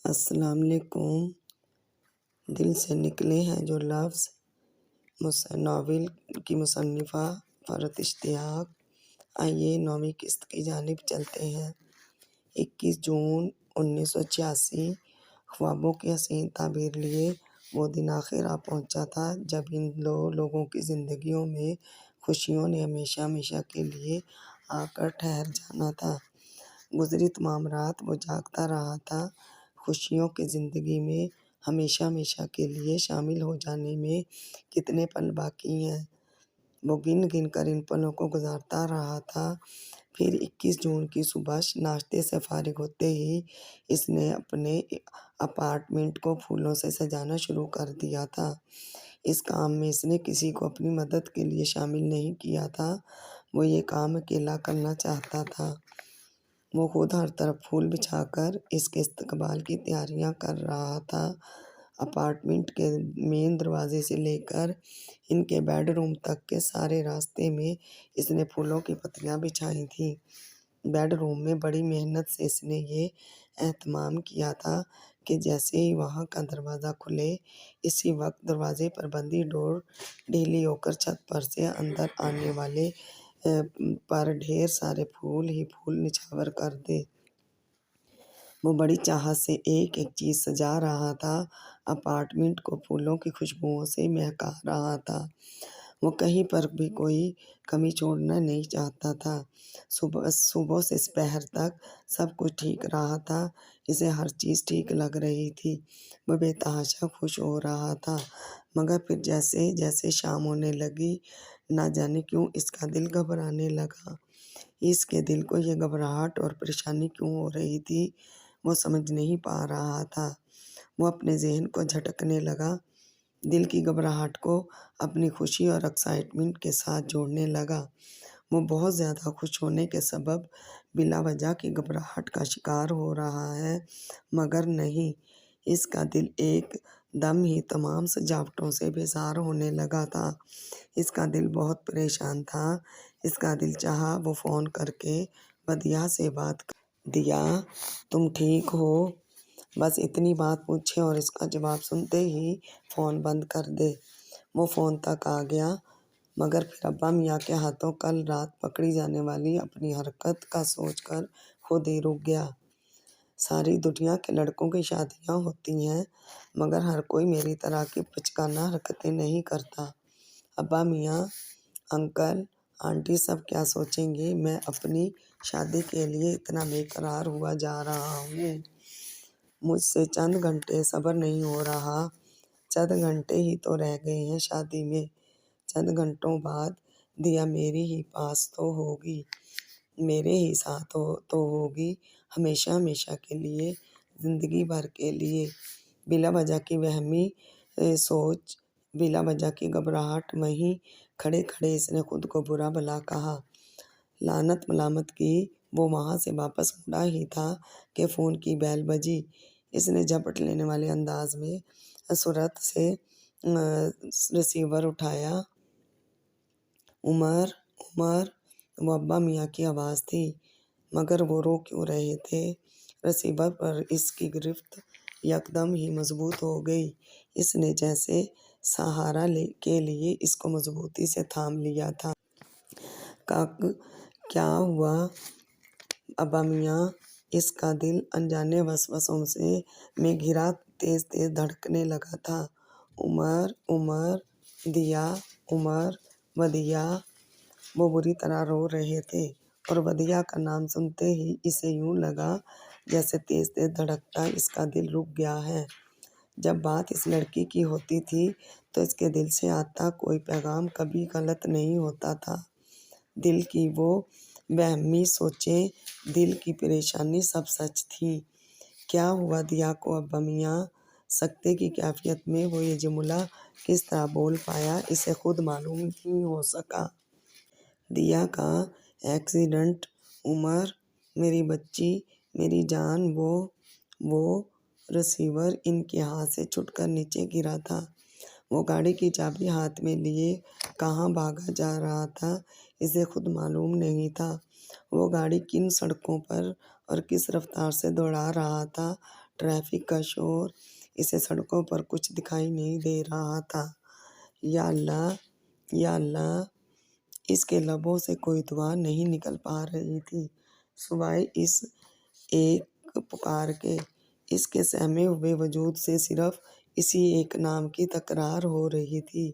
السلام علیکم۔ دل سے نکلے ہیں جو لفظ، ناول کی مصنفہ فرحت اشتیاق۔ آئیے 9ویں قسط کی جانب چلتے ہیں۔ 21 جون 1986 خوابوں کی حسین تعبیر لیے وہ دن آخر آ پہنچا تھا جب ان لوگوں کی زندگیوں میں خوشیوں نے ہمیشہ ہمیشہ کے لیے آ کر ٹھہر جانا تھا۔ گزری تمام رات وہ جاگتا رہا تھا، خوشیوں کی زندگی میں ہمیشہ ہمیشہ کے لیے شامل ہو جانے میں کتنے پل باقی ہیں۔ وہ گن گن کر ان پلوں کو گزارتا رہا تھا۔ پھر 21 جون کی صبح ناشتے سے فارغ ہوتے ہی اس نے اپنے اپارٹمنٹ کو پھولوں سے سجانا شروع کر دیا تھا۔ اس کام میں اس نے کسی کو اپنی مدد کے لیے شامل نہیں کیا تھا، وہ یہ کام اکیلا کرنا چاہتا تھا۔ وہ خود ہر طرف پھول بچھا کر اس کے استقبال کی تیاریاں کر رہا تھا۔ اپارٹمنٹ کے مین دروازے سے لے کر ان کے بیڈ روم تک کے سارے راستے میں اس نے پھولوں کی پتیاں بچھائی تھیں۔ بیڈ روم میں بڑی محنت سے اس نے یہ اہتمام کیا تھا کہ جیسے ہی وہاں کا دروازہ کھلے اسی وقت دروازے پر بندھی ڈور ڈھیلی ہو کر چھت پر سے اندر آنے والے پر ڈھیر سارے پھول ہی پھول نچھاور کر دے۔ وہ بڑی چاہت سے ایک ایک چیز سجا رہا تھا، اپارٹمنٹ کو پھولوں کی خوشبوؤں سے مہکا رہا تھا۔ وہ کہیں پر بھی کوئی کمی چھوڑنا نہیں چاہتا تھا۔ صبح سے دوپہر تک سب کچھ ٹھیک رہا تھا، اسے ہر چیز ٹھیک لگ رہی تھی، وہ بے تحاشا خوش ہو رہا تھا۔ مگر پھر جیسے جیسے شام ہونے لگی، نہ جانے کیوں اس کا دل گھبرانے لگا۔ اس کے دل کو یہ گھبراہٹ اور پریشانی کیوں ہو رہی تھی، وہ سمجھ نہیں پا رہا تھا۔ وہ اپنے ذہن کو جھٹکنے لگا، دل کی گھبراہٹ کو اپنی خوشی اور ایکسائٹمنٹ کے ساتھ جوڑنے لگا۔ وہ بہت زیادہ خوش ہونے کے سبب بلا وجہ کی گھبراہٹ کا شکار ہو رہا ہے، مگر نہیں، اس کا دل ایک دم ہی تمام سجاوٹوں سے بیزار ہونے لگا تھا۔ اس کا دل بہت پریشان تھا۔ اس کا دل چاہا وہ فون کر کے بدیہا سے بات کر دیا، تم ٹھیک ہو؟ بس اتنی بات پوچھے اور اس کا جواب سنتے ہی فون بند کر دے۔ وہ فون تک آ گیا، مگر پھر ابا میاں کے ہاتھوں کل رات پکڑی جانے والی اپنی حرکت کا سوچ کر خود ہی رک گیا۔ ساری دنیا کے لڑکوں کی شادیاں ہوتی ہیں، مگر ہر کوئی میری طرح کی بچکانہ حرکتیں نہیں کرتا۔ ابا میاں، انکل، آنٹی سب کیا سوچیں گے؟ میں اپنی شادی کے لیے اتنا بے قرار ہوا جا رہا ہوں، مجھ سے چند گھنٹے صبر نہیں ہو رہا۔ چند گھنٹے ہی تو رہ گئے ہیں شادی میں، چند گھنٹوں بعد دیا میری ہی پاس تو ہوگی، میرے ہی ساتھ تو ہوگی، ہمیشہ ہمیشہ کے لیے، زندگی بھر کے لیے۔ بلا وجہ کی وہمی سوچ، بلا وجہ کی گھبراہٹ، وہیں کھڑے کھڑے اس نے خود کو برا بھلا کہا، لعنت ملامت کی۔ وہ وہاں سے واپس مڑا ہی تھا کہ فون کی بیل بجی۔ اس نے جھپٹ لینے والے انداز میں سرعت سے ریسیور اٹھایا۔ عمر، عمر، وہ ابا میاں کی آواز تھی، مگر وہ رو کیوں رہے تھے؟ ریسیور پر اس کی گرفت یکدم ہی مضبوط ہو گئی۔ اس نے جیسے سہارا کے لیے اس کو مضبوطی سے تھام لیا تھا۔ کیا ہوا ابا میاں؟ اس کا دل انجانے وسوسوں میں گھرا تیز تیز دھڑکنے لگا تھا۔ عمر، عمر، دیا، عمر، ودیا، وہ بری طرح رو رہے تھے، اور ودیا کا نام سنتے ہی اسے یوں لگا جیسے تیز تیز دھڑکتا اس کا دل رک گیا ہے۔ جب بات اس لڑکی کی ہوتی تھی تو اس کے دل سے آتا کوئی پیغام کبھی غلط نہیں ہوتا تھا۔ دل کی وہ وہمی سوچیں، دل کی پریشانی سب سچ تھی۔ کیا ہوا دیا کو ابا میاں؟ سکتے کی کیفیت میں وہ یہ جملہ کس طرح بول پایا، اسے خود معلوم نہیں ہو سکا۔ دیا کا ایکسیڈنٹ، عمر، میری بچی، میری جان، وہ ریسیور ان کے ہاتھ سے چھوٹ کر نیچے گرا تھا۔ وہ گاڑی کی چابی ہاتھ میں لیے کہاں بھاگا جا رہا تھا، اسے خود معلوم نہیں تھا۔ وہ گاڑی کن سڑکوں پر اور کس رفتار سے دوڑا رہا تھا، ٹریفک کا شور، اسے سڑکوں پر کچھ دکھائی نہیں دے رہا تھا۔ یا اللہ، یا اللہ، اس کے لبوں سے کوئی دعا نہیں نکل پا رہی تھی، سوائے اس ایک پکار کے۔ اس کے سہمے ہوئے وجود سے صرف اسی ایک نام کی تکرار ہو رہی تھی۔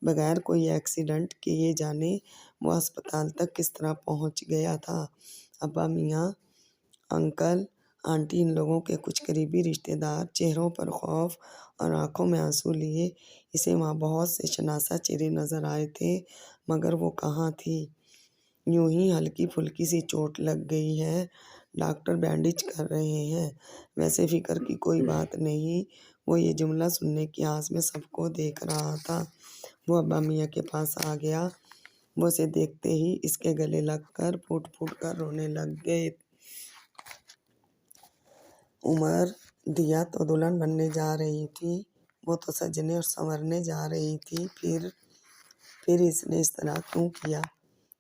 بغیر کوئی ایکسیڈنٹ کے یہ جانے وہ اسپتال تک کس طرح پہنچ گیا تھا۔ ابا میاں، انکل، آنٹی، ان لوگوں کے کچھ قریبی رشتہ دار چہروں پر خوف اور آنکھوں میں آنسو لیے اسے وہاں بہت سے شناسا چہرے نظر آئے تھے، مگر وہ کہاں تھی؟ یوں ہی ہلکی پھلکی سی چوٹ لگ گئی ہے، ڈاکٹر بینڈیج کر رہے ہیں، ویسے فکر کی کوئی بات نہیں۔ وہ یہ جملہ سننے کی آس میں سب کو دیکھ رہا تھا۔ وہ ابا میاں کے پاس آ گیا۔ وہ اسے دیکھتے ہی اس کے گلے لگ کر پھوٹ پھوٹ کر رونے لگ گئے۔ عمر، دیا تو دلہن بننے جا رہی تھی، وہ تو سجنے اور سنورنے جا رہی تھی، پھر اس نے اس طرح کیوں کیا؟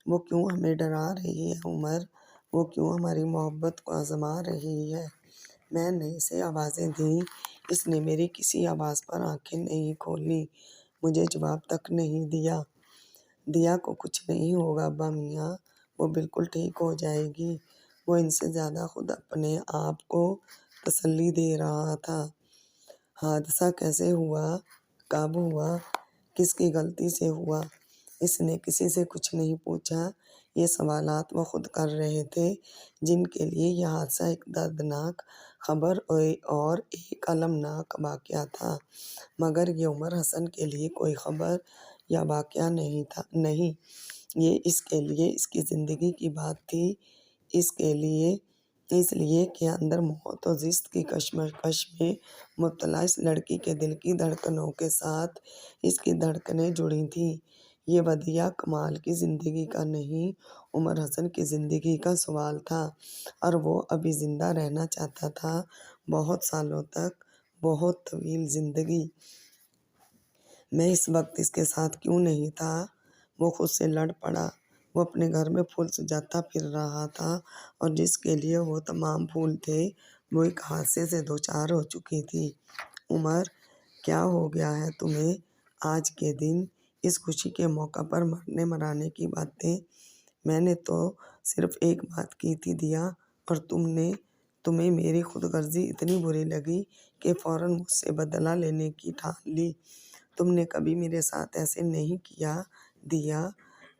وہ کیوں ہمیں ڈرا رہی ہے عمر؟ وہ کیوں ہماری محبت کو آزما رہی ہے؟ میں نے اسے آوازیں دیں، اس نے میری کسی آواز پر آنکھیں نہیں کھولیں، مجھے جواب تک نہیں دیا۔ دیا کو کچھ نہیں ہوگا ابا میاں، وہ بالکل ٹھیک ہو جائے گی۔ وہ ان سے زیادہ خود اپنے آپ کو تسلی دے رہا تھا۔ حادثہ کیسے ہوا؟ کب ہوا؟ کس کی غلطی سے ہوا؟ اس نے کسی سے کچھ نہیں پوچھا۔ یہ سوالات وہ خود کر رہے تھے، جن کے لیے یہ حادثہ ایک دردناک خبر اور ایک المناک واقعہ تھا، مگر یہ عمر حسن کے لیے کوئی خبر یا واقعہ نہیں، یہ اس کے لیے اس کی زندگی کی بات تھی۔ اس لیے کہ اندر موت و زشت کی کشمکش میں مبتلا اس لڑکی کے دل کی دھڑکنوں کے ساتھ اس کی دھڑکنیں جڑی تھیں۔ یہ ودیعہ کمال کی زندگی کا نہیں، عمر حسن کی زندگی کا سوال تھا، اور وہ ابھی زندہ رہنا چاہتا تھا، بہت سالوں تک، بہت طویل زندگی۔ میں اس وقت اس کے ساتھ کیوں نہیں تھا؟ وہ خود سے لڑ پڑا۔ وہ اپنے گھر میں پھول سجاتا پھر رہا تھا، اور جس کے لیے وہ تمام پھول تھے وہ ایک حادثے سے دوچار ہو چکی تھی۔ عمر، کیا ہو گیا ہے تمہیں آج کے دن، اس خوشی کے موقع پر مرنے مرانے کی باتیں؟ میں نے تو صرف ایک بات کی تھی دیا، اور تمہیں میری خود غرضی اتنی بری لگی کہ فوراً مجھ سے بدلہ لینے کی ٹھان لی۔ تم نے کبھی میرے ساتھ ایسے نہیں کیا دیا،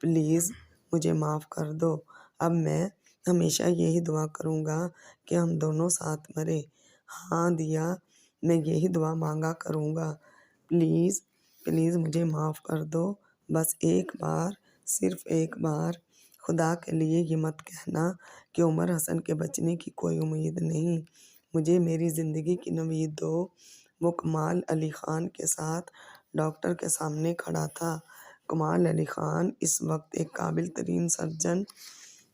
پلیز مجھے معاف کر دو۔ اب میں ہمیشہ یہی دعا کروں گا کہ ہم دونوں ساتھ مریں۔ ہاں دیا، میں یہی دعا مانگا کروں گا، پلیز پلیز مجھے معاف کر دو، بس ایک بار، صرف ایک بار۔ خدا کے لیے یہ مت کہنا کہ عمر حسن کے بچنے کی کوئی امید نہیں، مجھے میری زندگی کی نوید دو۔ وہ کمال علی خان کے ساتھ ڈاکٹر کے سامنے کھڑا تھا۔ کمال علی خان اس وقت ایک قابل ترین سرجن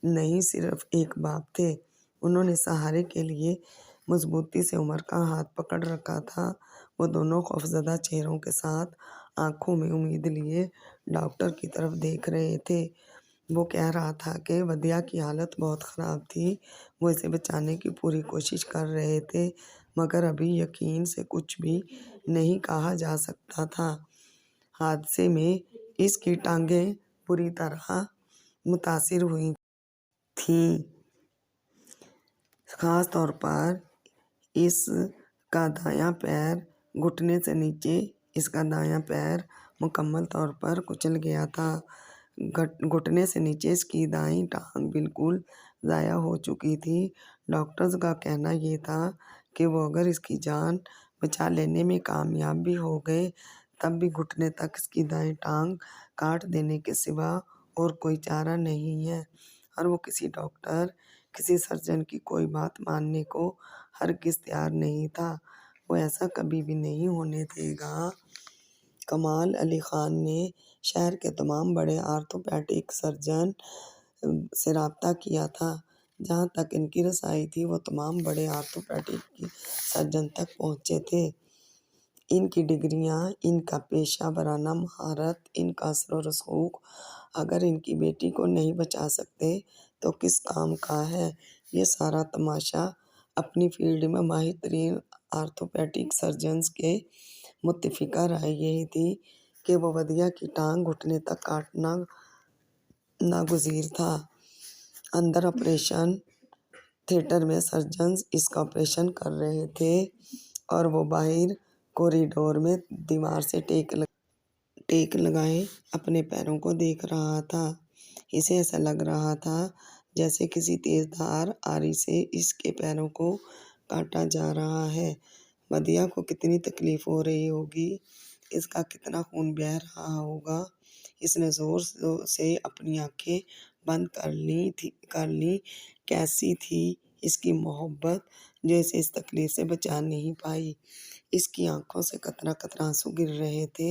نہیں، صرف ایک باپ تھے۔ انہوں نے سہارے کے لیے مضبوطی سے عمر کا ہاتھ پکڑ رکھا تھا۔ وہ دونوں خوفزدہ چہروں کے ساتھ آنکھوں میں امید لیے ڈاکٹر کی طرف دیکھ رہے تھے۔ وہ کہہ رہا تھا کہ ودیعہ کی حالت بہت خراب تھی، وہ اسے بچانے کی پوری کوشش کر رہے تھے، مگر ابھی یقین سے کچھ بھی نہیں کہا جا سکتا تھا۔ حادثے میں اس کی ٹانگیں بری طرح متاثر ہوئی تھیں، خاص طور پر اس کا دایاں پیر، گھٹنے سے نیچے اس کا دایاں پیر مکمل طور پر کچل گیا تھا۔ گھٹنے سے نیچے اس کی دائیں ٹانگ بالکل ضائع ہو چکی تھی۔ ڈاکٹرز کا کہنا یہ تھا کہ وہ اگر اس کی جان بچا لینے میں کامیاب بھی ہو گئے تب بھی گھٹنے تک اس کی دائیں ٹانگ کاٹ دینے کے سوا اور کوئی چارہ نہیں ہے، اور وہ کسی ڈاکٹر، کسی سرجن کی کوئی بات ماننے کو ہرگز تیار نہیں تھا، وہ ایسا کبھی بھی نہیں ہونے دے گا۔ کمال علی خان نے شہر کے تمام بڑے آرتھوپیڈک سرجن سے رابطہ کیا تھا، جہاں تک ان کی رسائی تھی وہ تمام بڑے آرتھوپیڈک سرجن تک پہنچے تھے۔ ان کی ڈگریاں، ان کا پیشہ ورانہ مہارت، ان کا اثر و رسوخ اگر ان کی بیٹی کو نہیں بچا سکتے تو کس کام کا ہے؟ یہ سارا تماشا اپنی فیلڈ میں ماہر ترین آرتھوپیڈک سرجنز کے متفقہ رائے یہی تھی کہ وہ ودیا کی ٹانگ گھٹنے تک کاٹنا ناگزیر تھا۔ اندر آپریشن تھیٹر میں سرجنز اس کا آپریشن کر رہے تھے اور وہ باہر کوریڈور میں دیوار سے ٹیک لگائے اپنے پیروں کو دیکھ رہا تھا۔ اسے ایسا لگ رہا تھا جیسے کسی تیز دھار آری سے اس کے پیروں کو کاٹا جا رہا ہے۔ ودیا کو کتنی تکلیف ہو رہی ہوگی، اس کا کتنا خون بہہ رہا ہوگا۔ اس نے زور سے اپنی آنکھیں بند کر لیں۔ کیسی تھی اس کی محبت جو اسے اس تکلیف سے بچا نہیں پائی۔ اس کی آنکھوں سے قطرہ قطرہ آنسو گر رہے تھے۔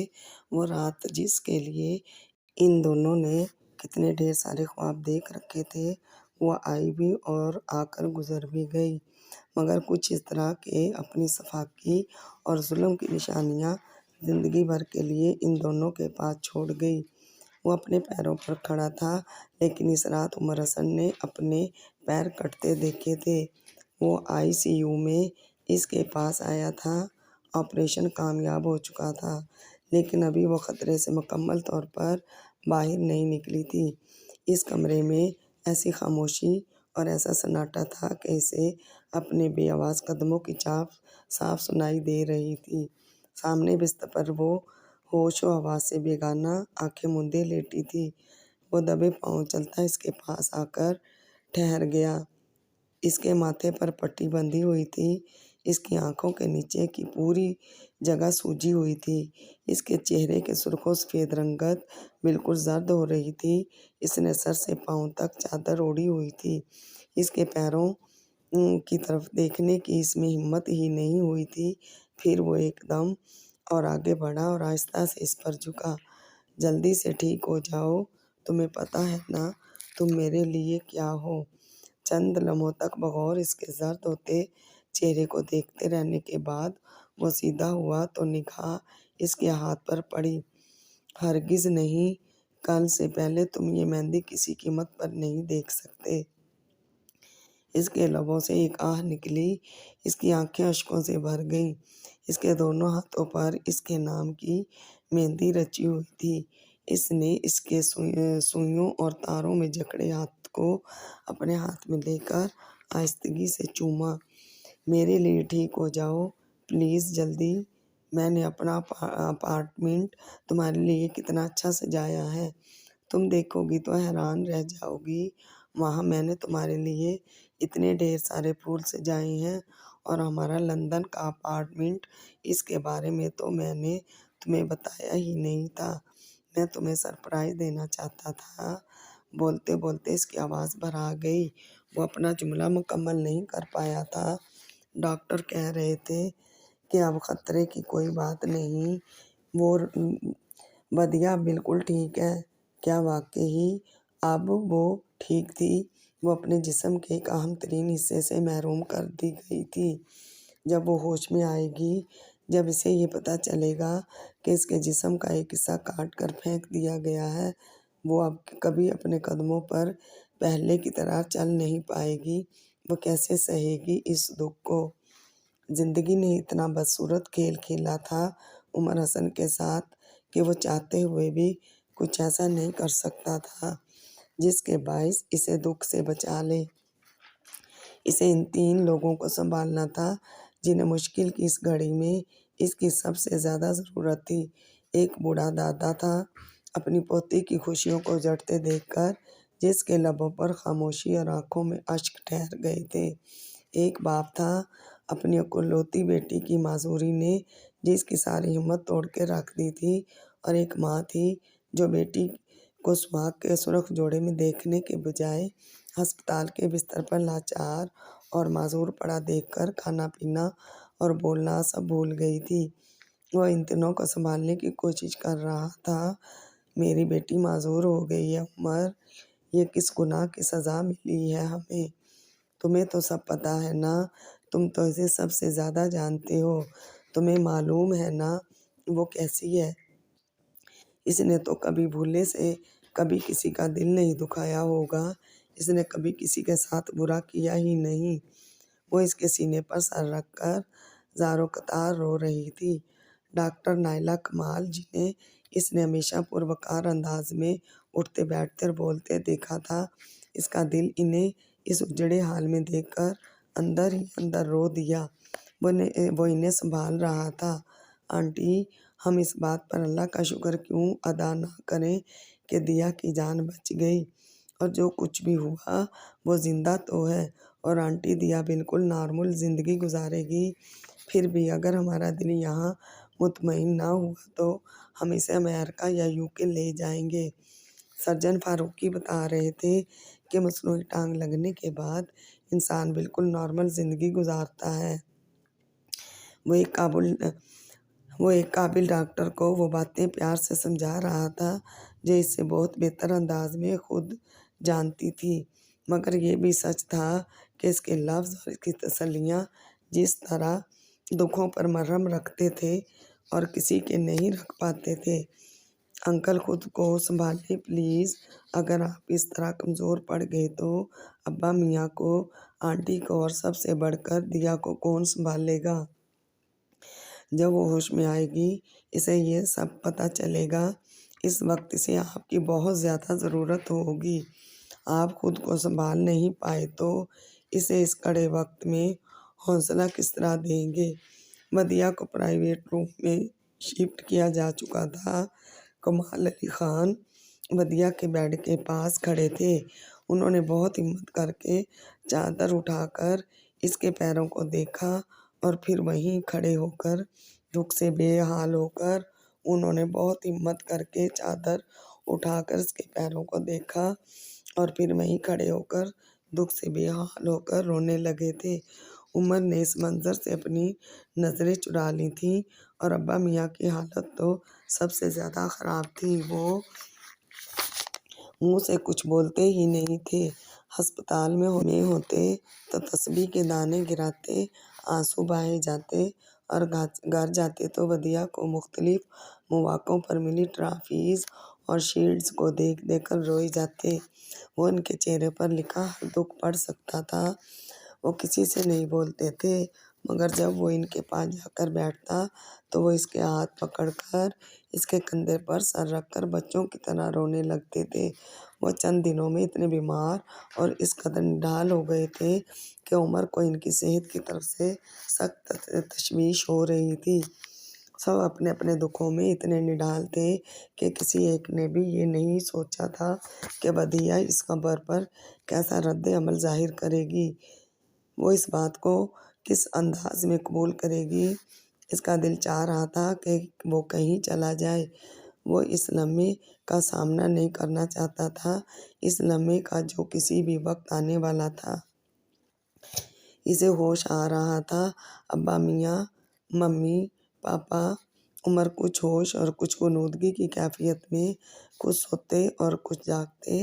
وہ رات جس کے لیے ان دونوں نے کتنے ڈھیر سارے خواب دیکھ رکھے تھے، وہ آئی بھی اور آ کر گزر بھی گئی، مگر کچھ اس طرح کے اپنی سفاکی اور ظلم کی نشانیاں زندگی بھر کے لیے ان دونوں کے پاس چھوڑ گئی۔ وہ اپنے پیروں پر کھڑا تھا، لیکن اس رات عمر حسن نے اپنے پیر کٹتے دیکھے تھے۔ وہ ICU میں اس کے پاس آیا تھا۔ آپریشن کامیاب ہو چکا تھا، لیکن ابھی وہ خطرے سے مکمل طور پر باہر نہیں نکلی تھی۔ اس کمرے میں ایسی خاموشی اور ایسا سناٹا تھا کہ اسے اپنے بے آواز قدموں کی چاپ صاف سنائی دے رہی تھی۔ سامنے بستر پر وہ ہوش و حواس سے بیگانہ آنکھیں مندے لیٹی تھی۔ وہ دبے پاؤں چلتا اس کے پاس آ کر ٹھہر گیا۔ اس کے ماتھے پر پٹی بندھی ہوئی تھی۔ اس کی آنکھوں کے نیچے کی پوری جگہ سوجی ہوئی تھی۔ اس کے چہرے کی سرخ و سفید رنگت بالکل زرد ہو رہی تھی۔ اس نے سر سے پاؤں تک چادر اوڑھی ہوئی تھی۔ اس کے پیروں کی طرف دیکھنے کی اس میں ہمت ہی نہیں ہوئی تھی۔ پھر وہ ایک دم اور آگے بڑھا اور آہستہ سے اس پر جھکا۔ جلدی سے ٹھیک ہو جاؤ، تمہیں پتہ ہے نا تم میرے لیے کیا ہو۔ چند لمحوں تک بغور اس کے زرد ہوتے چہرے کو دیکھتے رہنے کے بعد وہ سیدھا ہوا تو نگاہ اس کے ہاتھ پر پڑی۔ ہرگز نہیں، کل سے پہلے تم یہ مہندی کسی قیمت پر نہیں دیکھ سکتے۔ اس کے لبوں سے ایک آہ نکلی۔ اس کی آنکھیں اشکوں سے بھر گئیں۔ اس کے دونوں ہاتھوں پر اس کے نام کی مہندی رچی ہوئی تھی۔ اس نے اس کے سوئیوں اور تاروں میں جکڑے ہاتھ کو اپنے ہاتھ میں لے کر آہستگی سے چوما۔ میرے لیے ٹھیک ہو جاؤ، پلیز جلدی۔ میں نے اپنا اپارٹمنٹ تمہارے لیے کتنا اچھا سجایا ہے، تم دیکھو گی تو حیران رہ جاؤ گی۔ وہاں میں نے تمہارے لیے اتنے ڈھیر سارے پھول سجائے ہیں، اور ہمارا لندن کا اپارٹمنٹ، اس کے بارے میں تو میں نے تمہیں بتایا ہی نہیں تھا۔ میں تمہیں سرپرائز دینا چاہتا تھا۔ بولتے بولتے اس کی آواز بھر گئی۔ وہ اپنا جملہ مکمل نہیں کر پایا تھا۔ ڈاکٹر کہہ رہے تھے کہ اب خطرے کی کوئی بات نہیں۔ ودیا بالکل ٹھیک ہے۔ کیا واقعی اب وہ ٹھیک تھی؟ وہ اپنے جسم کے ایک اہم ترین حصے سے محروم کر دی گئی تھی۔ جب وہ ہوش میں آئے گی، جب اسے یہ پتہ چلے گا کہ اس کے جسم کا ایک حصہ کاٹ کر پھینک دیا گیا ہے، وہ اب کبھی اپنے قدموں پر پہلے کی طرح چل نہیں پائے گی۔ وہ کیسے سہے گی اس دکھ کو؟ زندگی نے اتنا بدصورت کھیل کھیلا تھا عمر حسن کے ساتھ کہ وہ چاہتے ہوئے بھی کچھ ایسا نہیں کر سکتا تھا جس کے باعث اسے دکھ سے بچا لے۔ اسے ان تین لوگوں کو سنبھالنا تھا جنہیں مشکل کی اس گھڑی میں اس کی سب سے زیادہ ضرورت تھی۔ ایک بوڑھا دادا تھا، اپنی پوتی کی خوشیوں کو اجڑتے دیکھ کر جس کے لبوں پر خاموشی اور آنکھوں میں اشک ٹھہر گئے تھے۔ ایک باپ تھا، اپنی اکلوتی بیٹی کی معذوری نے جس کی ساری ہمت توڑ کے رکھ دی تھی، اور ایک ماں تھی جو بیٹی کو سہاگ کے سرخ جوڑے میں دیکھنے کے بجائے ہسپتال کے بستر پر لاچار اور معذور پڑا دیکھ کر کھانا پینا اور بولنا سب بھول گئی تھی۔ وہ ان تینوں کو سنبھالنے کی کوشش کر رہا تھا۔ میری بیٹی معذور ہو گئی ہے عمر، یہ کس گناہ کی سزا ملی ہے ہمیں؟ تمہیں تو سب پتہ ہے نا، تم تو اسے سب سے زیادہ جانتے ہو، تمہیں معلوم ہے نا وہ کیسی ہے۔ اس نے تو کبھی بھولے سے کبھی کسی کا دل نہیں دکھایا ہوگا، اس نے کبھی کسی کے ساتھ برا کیا ہی نہیں۔ وہ اس کے سینے پر سر رکھ کر زاروں قطار رو رہی تھی۔ ڈاکٹر نائلہ کمال، جنہیں اس نے ہمیشہ پروقار انداز میں اٹھتے بیٹھتے اور بولتے دیکھا تھا، اس کا دل انہیں اس اجڑے حال میں دیکھ کر اندر ہی اندر رو دیا۔ وہ انہیں سنبھال رہا تھا۔ آنٹی، ہم اس بات پر اللہ کا شکر کیوں ادا نہ کریں کہ دیا کی جان بچ گئی، اور جو کچھ بھی ہوا وہ زندہ تو ہے، اور آنٹی دیا بالکل نارمل زندگی گزارے گی۔ پھر بھی اگر ہمارا دل یہاں مطمئن نہ ہوا تو ہم اسے امریکہ یا UK لے جائیں گے۔ سرجن فاروقی بتا رہے تھے کہ مصنوعی ٹانگ لگنے کے بعد انسان بالکل نارمل زندگی گزارتا ہے۔ وہ ایک قابل ڈاکٹر کو وہ باتیں پیار سے سمجھا رہا تھا جو اس سے بہت بہتر انداز میں خود جانتی تھی، مگر یہ بھی سچ تھا کہ اس کے لفظ اور اس کی تسلیاں جس طرح دکھوں پر مرہم رکھتے تھے اور کسی کے نہیں رکھ پاتے تھے۔ انکل خود کو سنبھالیں پلیز، اگر آپ اس طرح کمزور پڑ گئے تو ابا میاں کو، آنٹی کو اور سب سے بڑھ کر دیا کو کون سنبھالے گا؟ جب وہ ہوش میں آئے گی اسے یہ سب پتہ چلے گا۔ اس وقت اسے آپ کی بہت زیادہ ضرورت ہوگی۔ آپ خود کو سنبھال نہیں پائے تو اسے اس کڑے وقت میں حوصلہ کس طرح دیں گے؟ ودیعہ کو پرائیویٹ روم میں شفٹ کیا جا چکا تھا۔ کمال علی خان ودیعہ کے بیڈ کے پاس کھڑے تھے۔ انہوں نے بہت ہمت کر کے چادر اٹھا کر اس کے پیروں کو دیکھا اور پھر وہیں کھڑے ہو کر دکھ سے بے حال ہو کر انہوں نے بہت ہمت کر کے چادر اٹھا کر اس کے پیروں کو دیکھا اور پھر وہیں کھڑے ہو کر دکھ سے بے حال ہو کر رونے لگے تھے۔ عمر نے اس منظر سے اپنی نظریں چرا لی تھیں اور ابا میاں کی حالت تو سب سے زیادہ خراب تھی۔ وہ منہ سے کچھ بولتے ہی نہیں تھے۔ ہسپتال میں ہوتے تو تسبیح کے دانے گراتے، آنسو بہائے جاتے اور گھر جاتے تو ودیعہ کو مختلف مواقعوں پر ملی ٹرافیز اور شیلڈز کو دیکھ دیکھ کر روئے جاتے۔ وہ ان کے چہرے پر لکھا ہر دکھ پڑھ سکتا تھا۔ وہ کسی سے نہیں بولتے تھے، مگر جب وہ ان کے پاس جا کر بیٹھتا تو وہ اس کے ہاتھ پکڑ کر اس کے کندھے پر سر رکھ کر بچوں کی طرح رونے لگتے تھے۔ وہ چند دنوں میں اتنے بیمار اور اس قدر نڈھال ہو گئے تھے کہ عمر کو ان کی صحت کی طرف سے سخت تشویش ہو رہی تھی۔ سب اپنے اپنے دکھوں میں اتنے نڈھال تھے کہ کسی ایک نے بھی یہ نہیں سوچا تھا کہ ودیعہ اس خبر پر کیسا رد عمل ظاہر کرے گی، وہ اس بات کو کس انداز میں قبول کرے گی۔ اس کا دل چاہ رہا تھا کہ وہ کہیں چلا جائے۔ وہ اس لمحے کا سامنا نہیں کرنا چاہتا تھا، اس لمحے کا جو کسی بھی وقت آنے والا تھا۔ اسے ہوش آ رہا تھا۔ ابا میاں، ممی، پاپا، عمر کچھ ہوش اور کچھ غنودگی کی کیفیت میں، کچھ سوتے اور کچھ جاگتے،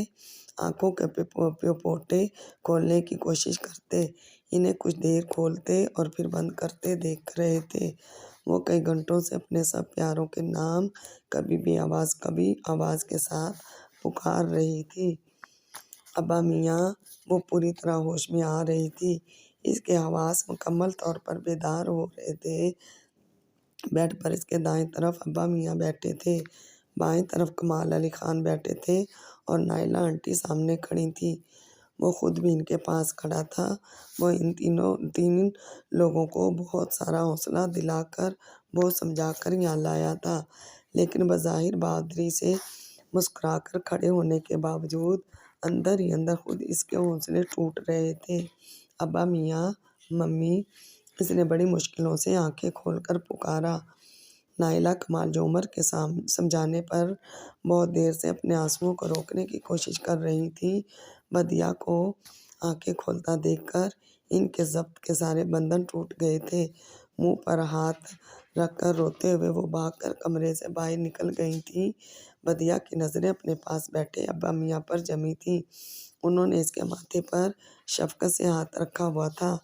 آنکھوں کے پپوٹے کھولنے کی کوشش کرتے، انہیں کچھ دیر کھولتے اور پھر بند کرتے دیکھ رہے تھے۔ وہ کئی گھنٹوں سے اپنے سب پیاروں کے نام کبھی آواز کے ساتھ پکار رہی تھی۔ ابا میاں، وہ پوری طرح ہوش میں آ رہی تھی۔ اس کے حواس مکمل طور پر بیدار ہو رہے تھے۔ بیڈ پر اس کے دائیں طرف ابا میاں بیٹھے تھے، بائیں طرف کمال علی خان بیٹھے تھے اور نائلہ آنٹی سامنے کھڑی تھیں۔ وہ خود بھی ان کے پاس کھڑا تھا۔ وہ ان تین لوگوں کو بہت سارا حوصلہ دلا کر، بہت سمجھا کر یہاں لایا تھا، لیکن بظاہر بہادری سے مسکرا کر کھڑے ہونے کے باوجود اندر ہی اندر خود اس کے حوصلے ٹوٹ رہے تھے۔ ابا میاں، ممی، اس نے بڑی مشکلوں سے آنکھیں کھول کر پکارا۔ نائلہ کمال، جو عمر کے سمجھانے پر بہت دیر سے اپنے آنسوؤں کو روکنے کی کوشش کر رہی تھی، ودیعہ کو آنکھیں کھولتا دیکھ کر ان کے ضبط کے سارے بندھن ٹوٹ گئے تھے۔ منہ پر ہاتھ رکھ کر روتے ہوئے وہ بھاگ کر کمرے سے باہر نکل گئی تھیں۔ ودیعہ کی نظریں اپنے پاس بیٹھے ابا میاں پر جمی تھیں۔ انہوں نے اس کے ماتھے پر شفقت سے ہاتھ رکھا ہوا تھا،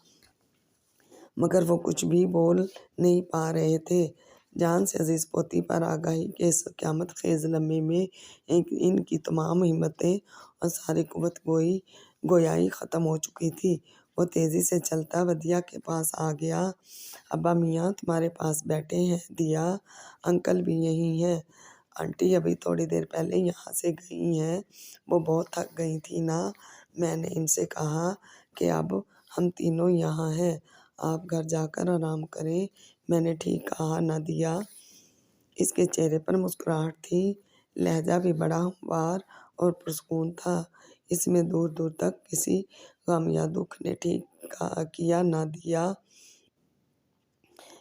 مگر وہ کچھ بھی بول نہیں پا رہے تھے۔ جان سے عزیز پوتی پر آگاہی کے اس قیامت خیز لمحے میں ان کی تمام ہمتیں اور ساری قوت گویائی ختم ہو چکی تھی۔ وہ تیزی سے چلتا ودیعہ کے پاس آ گیا۔ ابا میاں تمہارے پاس بیٹھے ہیں۔ دیا انکل بھی یہیں ہیں۔ آنٹی ابھی تھوڑی دیر پہلے یہاں سے گئی ہیں، وہ بہت تھک گئی تھی نا، میں نے ان سے کہا کہ اب ہم تینوں یہاں ہیں، آپ گھر جا کر آرام کریں۔ میں نے ٹھیک کہا نا دیا؟ اس کے چہرے پر مسکراہٹ تھی، لہجہ بھی بڑا ہموار اور پرسکون تھا، اس میں دور دور تک کسی غم یا دکھ نے ٹھیک کیا نہ دیا۔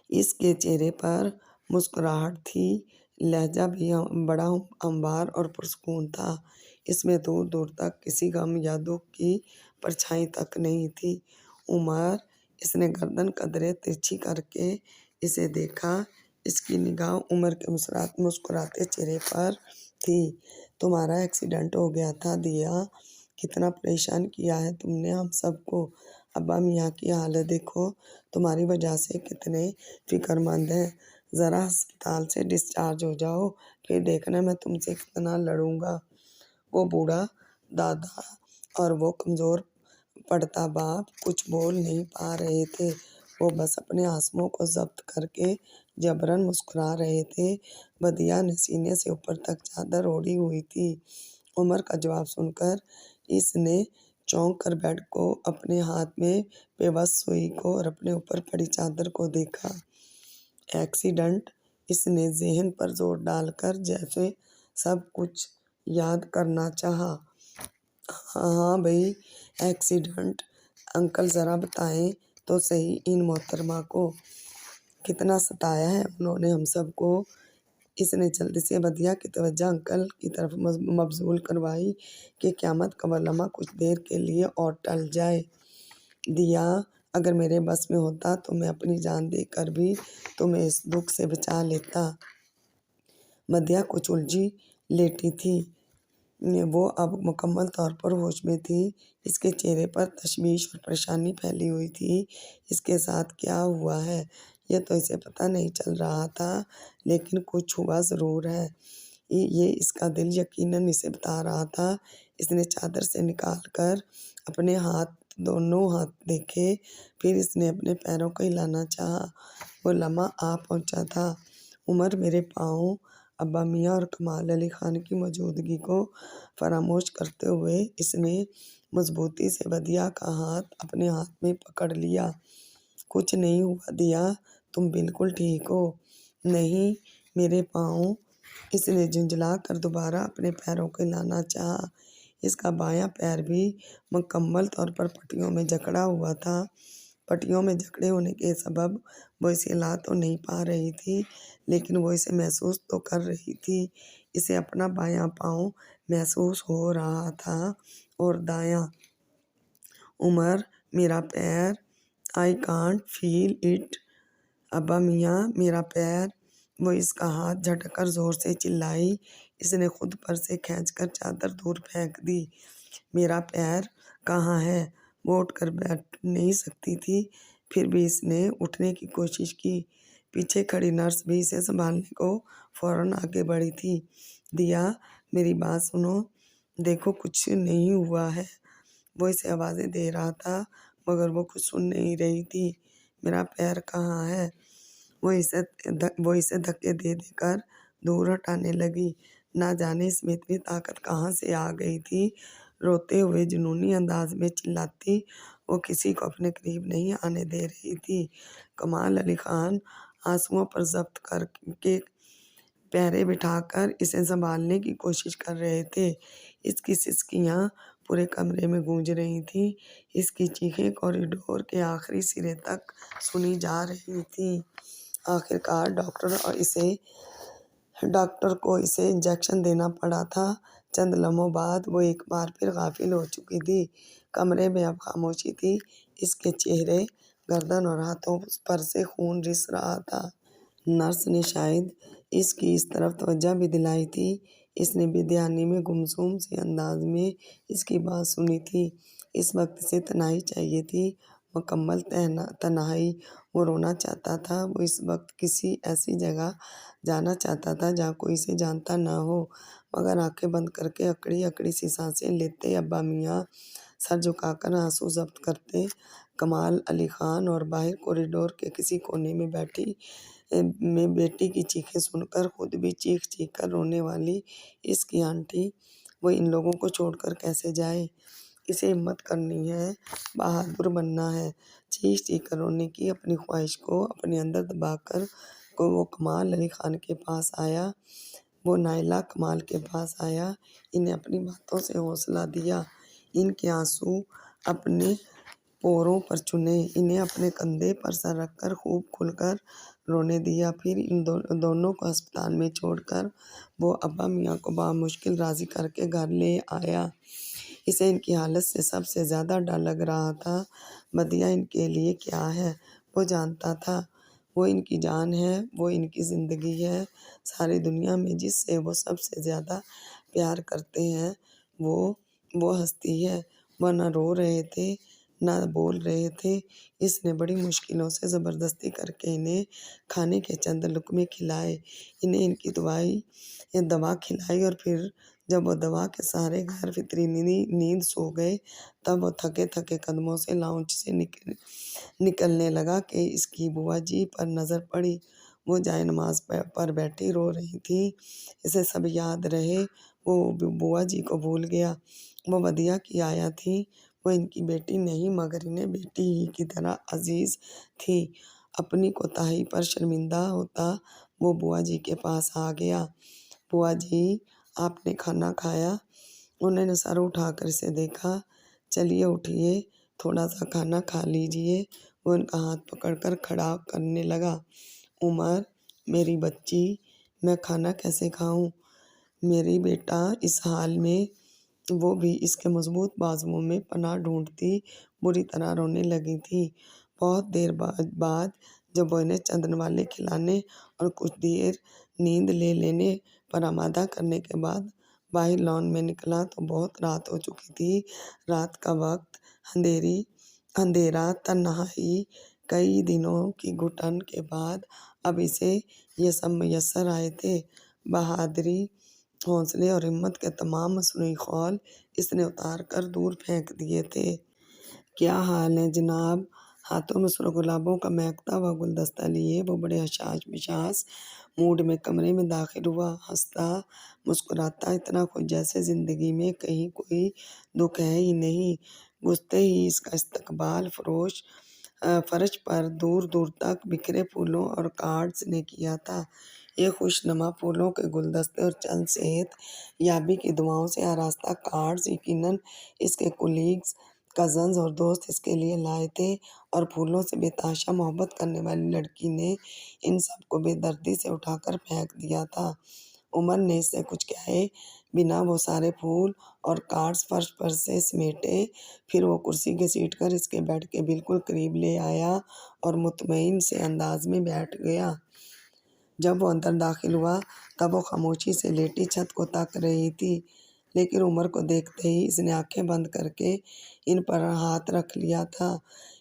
اس کے چہرے پر مسکراہٹ تھی، لہجہ بھی بڑا ہموار اور پرسکون تھا، اس میں دور دور تک کسی غم یا دکھ کی پرچھائی تک نہیں تھی۔ عمر، اس نے گردن قدرے ترچھی کر کے اسے دیکھا، اس کی نگاہ عمر کے مسکراتے چہرے پر تھی۔ تمہارا ایکسیڈنٹ ہو گیا تھا دیا، کتنا پریشان کیا ہے تم نے ہم سب کو۔ ابا میاں کی حالت دیکھو، تمہاری وجہ سے کتنے فکر مند ہیں۔ ذرا ہسپتال سے ڈسچارج ہو جاؤ، پھر دیکھنا میں تم سے کتنا لڑوں گا۔ وہ بوڑھا دادا اور وہ کمزور پڑتا باپ کچھ بول نہیں پا رہے تھے، وہ بس اپنے آنسوؤں کو ضبط کر کے جبراً مسکرا رہے تھے۔ بدیہا نے سینے سے اوپر تک چادر اوڑھی ہوئی تھی۔ عمر کا جواب سن کر اس نے چونک کر بیڈ کو، اپنے ہاتھ میں پے بس سوئی کو اور اپنے اوپر پڑی چادر کو دیکھا۔ ایکسیڈنٹ؟ اس نے ذہن پر زور ڈال کر جیسے سب کچھ یاد کرنا چاہا۔ ہاں بھئی، ایکسیڈنٹ۔ انکل ذرا بتائیں تو صحیح ان محترمہ کو، کتنا ستایا ہے انہوں نے ہم سب کو۔ اس نے جلدی سے بدیہا کی توجہ انکل کی طرف مبذول کروائی کہ قیامت کا وہ لمحہ کچھ دیر کے لیے اور ٹل جائے۔ دیا، اگر میرے بس میں ہوتا تو میں اپنی جان دے کر بھی تمہیں اس دکھ سے بچا لیتا۔ بدیہا کچھ الجھی لیٹی تھی، وہ اب مکمل طور پر ہوش میں تھی، اس کے چہرے پر تشویش اور پریشانی پھیلی ہوئی تھی۔ اس کے ساتھ کیا ہوا ہے یہ تو اسے پتہ نہیں چل رہا تھا، لیکن کچھ ہوا ضرور ہے، یہ اس کا دل یقیناً اسے بتا رہا تھا۔ اس نے چادر سے نکال کر اپنے دونوں ہاتھ دیکھے، پھر اس نے اپنے پیروں کو ہلانا چاہا۔ وہ لمحہ آ پہنچا تھا۔ عمر میرے پاؤں۔ ابا میاں اور کمال علی خان کی موجودگی کو فراموش کرتے ہوئے اس نے مضبوطی سے بدیہا کا ہاتھ اپنے ہاتھ میں پکڑ لیا۔ کچھ نہیں ہوا دیا، تم بالکل ٹھیک ہو؟ نہیں، میرے پاؤں۔ اس نے جھنجھلا کر دوبارہ اپنے پیروں کو ہلانا چاہا، اس کا بایاں پیر بھی مکمل طور پر پٹیوں میں جکڑا ہوا تھا۔ پٹیوں میں جکڑے ہونے کے سبب وہ اسے ہلا تو نہیں پا رہی تھی، لیکن وہ اسے محسوس تو کر رہی تھی، اسے اپنا بایاں پاؤں محسوس ہو رہا تھا اور دایاں۔ عمر، میرا پیر۔ I can't feel it. ابا میاں، میرا پیر۔ وہ اس کا ہاتھ جھٹک کر زور سے چلائی، اس نے خود پر سے کھینچ کر چادر دور پھینک دی۔ میرا پیر کہاں ہے؟ وہ اٹھ کر بیٹھ نہیں سکتی تھی، پھر بھی اس نے اٹھنے کی کوشش کی۔ پیچھے کھڑی نرس بھی اسے سنبھالنے کو فوراً آگے بڑھی تھی۔ دیا، میری بات سنو، دیکھو کچھ نہیں ہوا ہے۔ وہ اسے آوازیں دے رہا تھا مگر وہ کچھ سن نہیں رہی تھی۔ میرا پیر کہاں ہے؟ وہ اسے دھکے دے دے کر دور ہٹانے لگی، نہ جانے اس میں اتنی طاقت کہاں سے آ گئی تھی۔ روتے ہوئے جنونی انداز میں چلاتی وہ کسی کو اپنے قریب نہیں آنے دے رہی تھی۔ کمال علی خان آنسوؤں پر ضبط کر کے پیرے بٹھا کر اسے سنبھالنے کی کوشش کر رہے تھے۔ اس کی سسکیاں پورے کمرے میں گونج رہی تھیں، اس کی چیخیں کوریڈور کے آخری سرے تک سنی جا رہی تھیں۔ آخرکار ڈاکٹر کو اسے انجیکشن دینا پڑا تھا۔ چند لمحوں بعد وہ ایک بار پھر غافل ہو چکی تھی۔ کمرے میں اب خاموشی تھی، اس کے چہرے، گردن اور ہاتھوں پر سے خون رس رہا تھا۔ نرس نے شاید اس کی اس طرف توجہ بھی دلائی تھی، اس نے بے دھیانی میں گمسم سے انداز میں اس کی بات سنی تھی۔ اس وقت اسے تنہائی چاہیے تھی، مکمل تنہائی۔ وہ رونا چاہتا تھا، وہ اس وقت کسی ایسی جگہ جانا چاہتا تھا جہاں کوئی اسے جانتا نہ ہو، مگر آنکھیں بند کر کے اکڑی اکڑی سی سانسیں لیتے ابا میاں سر جھکا کر آنسو ضبط کرتے کمال علی خان اور باہر کوریڈور کے کسی کونے میں بیٹی کی چیخیں سن کر خود بھی چیخ چیخ کر رونے والی اس کی آنٹی، وہ ان لوگوں کو چھوڑ کر کیسے جائے؟ اسے ہمت کرنی ہے، بہادر بننا ہے، چیخ چیخ کر رونے کی اپنی خواہش کو اپنے اندر دبا کر وہ کمال علی خان کے پاس آیا، وہ نائلہ کمال کے پاس آیا، انہیں اپنی باتوں سے حوصلہ دیا، ان کے آنسو اپنے پوروں پر چنے، انہیں اپنے کندھے پر سر رکھ کر خوب کھل کر رونے دیا۔ پھر ان دونوں کو ہسپتال میں چھوڑ کر وہ ابا میاں کو بمشکل راضی کر کے گھر لے آیا۔ اسے ان کی حالت سے سب سے زیادہ ڈر لگ رہا تھا۔ بدیہہ ان کے لیے کیا ہے، وہ جانتا تھا۔ وہ ان کی جان ہے، وہ ان کی زندگی ہے۔ ساری دنیا میں جس سے وہ سب سے زیادہ پیار کرتے ہیں وہ ہستی ہے۔ وہ نہ رو رہے تھے نہ بول رہے تھے۔ اس نے بڑی مشکلوں سے زبردستی کر کے انہیں کھانے کے چند لقمے کھلائے، انہیں ان کی دوا کھلائی، اور پھر جب وہ دوا کے سہارے غیر فطری نیند سو گئے، تب وہ تھکے تھکے قدموں سے لاؤنج سے نکلنے لگا کہ اس کی بوا جی پر نظر پڑی۔ وہ جائے نماز پر بیٹھی رو رہی تھیں۔ اسے سب یاد رہے، وہ بوا جی کو بھول گیا۔ وہ بدیہہ کی آیا تھی، وہ ان کی بیٹی نہیں مگر انہیں بیٹی ہی کی طرح عزیز تھی۔ اپنی کوتاہی پر شرمندہ ہوتا وہ بوا جی کے پاس آ گیا۔ بوا جی، آپ نے کھانا کھایا؟ انہوں نے سر اٹھا کر اسے دیکھا۔ چلیے اٹھیے، تھوڑا سا کھانا کھا لیجیے۔ وہ ان کا ہاتھ پکڑ کر کھڑا کرنے لگا۔ عمر، میری بچی، میں کھانا کیسے کھاؤں؟ میری بیٹا اس حال میں، وہ بھی اس کے مضبوط بازوؤں میں پناہ ڈھونڈتی بری طرح رونے لگی تھی۔ بہت دیر بعد جب وہ انہیں چند نوالے کھلانے اور کچھ دیر نیند لے لینے پر آمادہ کرنے کے بعد باہر لان میں نکلا تو بہت رات ہو چکی تھی۔ رات کا وقت، اندھیرا، تنہائی، کئی دنوں کی گھٹن کے بعد اب اسے یہ سب میسر آئے تھے۔ بہادری، حوصلے اور ہمت کے تمام مصنوعی خول اس نے اتار کر دور پھینک دیے تھے۔ کیا حال ہے جناب؟ ہاتھوں میں سرخ گلابوں کا مہکتا ہوا گلدستہ لیے وہ بڑے حساس مزاج موڈ میں کمرے میں داخل ہوا، ہنستا مسکراتا، اتنا خوش جیسے زندگی میں کہیں کوئی دکھ ہے ہی نہیں۔ گھستے ہی اس کا استقبال فرش پر دور دور تک بکھرے پھولوں اور کارڈز نے کیا تھا۔ یہ خوشنما پھولوں کے گلدستے اور چند صحت یابی کی دعاؤں سے آراستہ کارڈز یقیناً اس کے کولیگز، کزنز اور دوست اس کے لیے لائے تھے، اور پھولوں سے بے تحاشا محبت کرنے والی لڑکی نے ان سب کو بے دردی سے اٹھا کر پھینک دیا تھا۔ عمر نے اس سے کچھ کہے بنا وہ سارے پھول اور کارڈز فرش پر سے سمیٹے، پھر وہ کرسی گھسیٹ کر اس کے بیڈ کے بالکل قریب لے آیا اور مطمئن سے انداز میں بیٹھ گیا۔ جب وہ اندر داخل ہوا تب وہ خاموشی سے لیٹی چھت کو تاک رہی تھی، لیکن عمر کو دیکھتے ہی اس نے آنکھیں بند کر کے ان پر ہاتھ رکھ لیا تھا،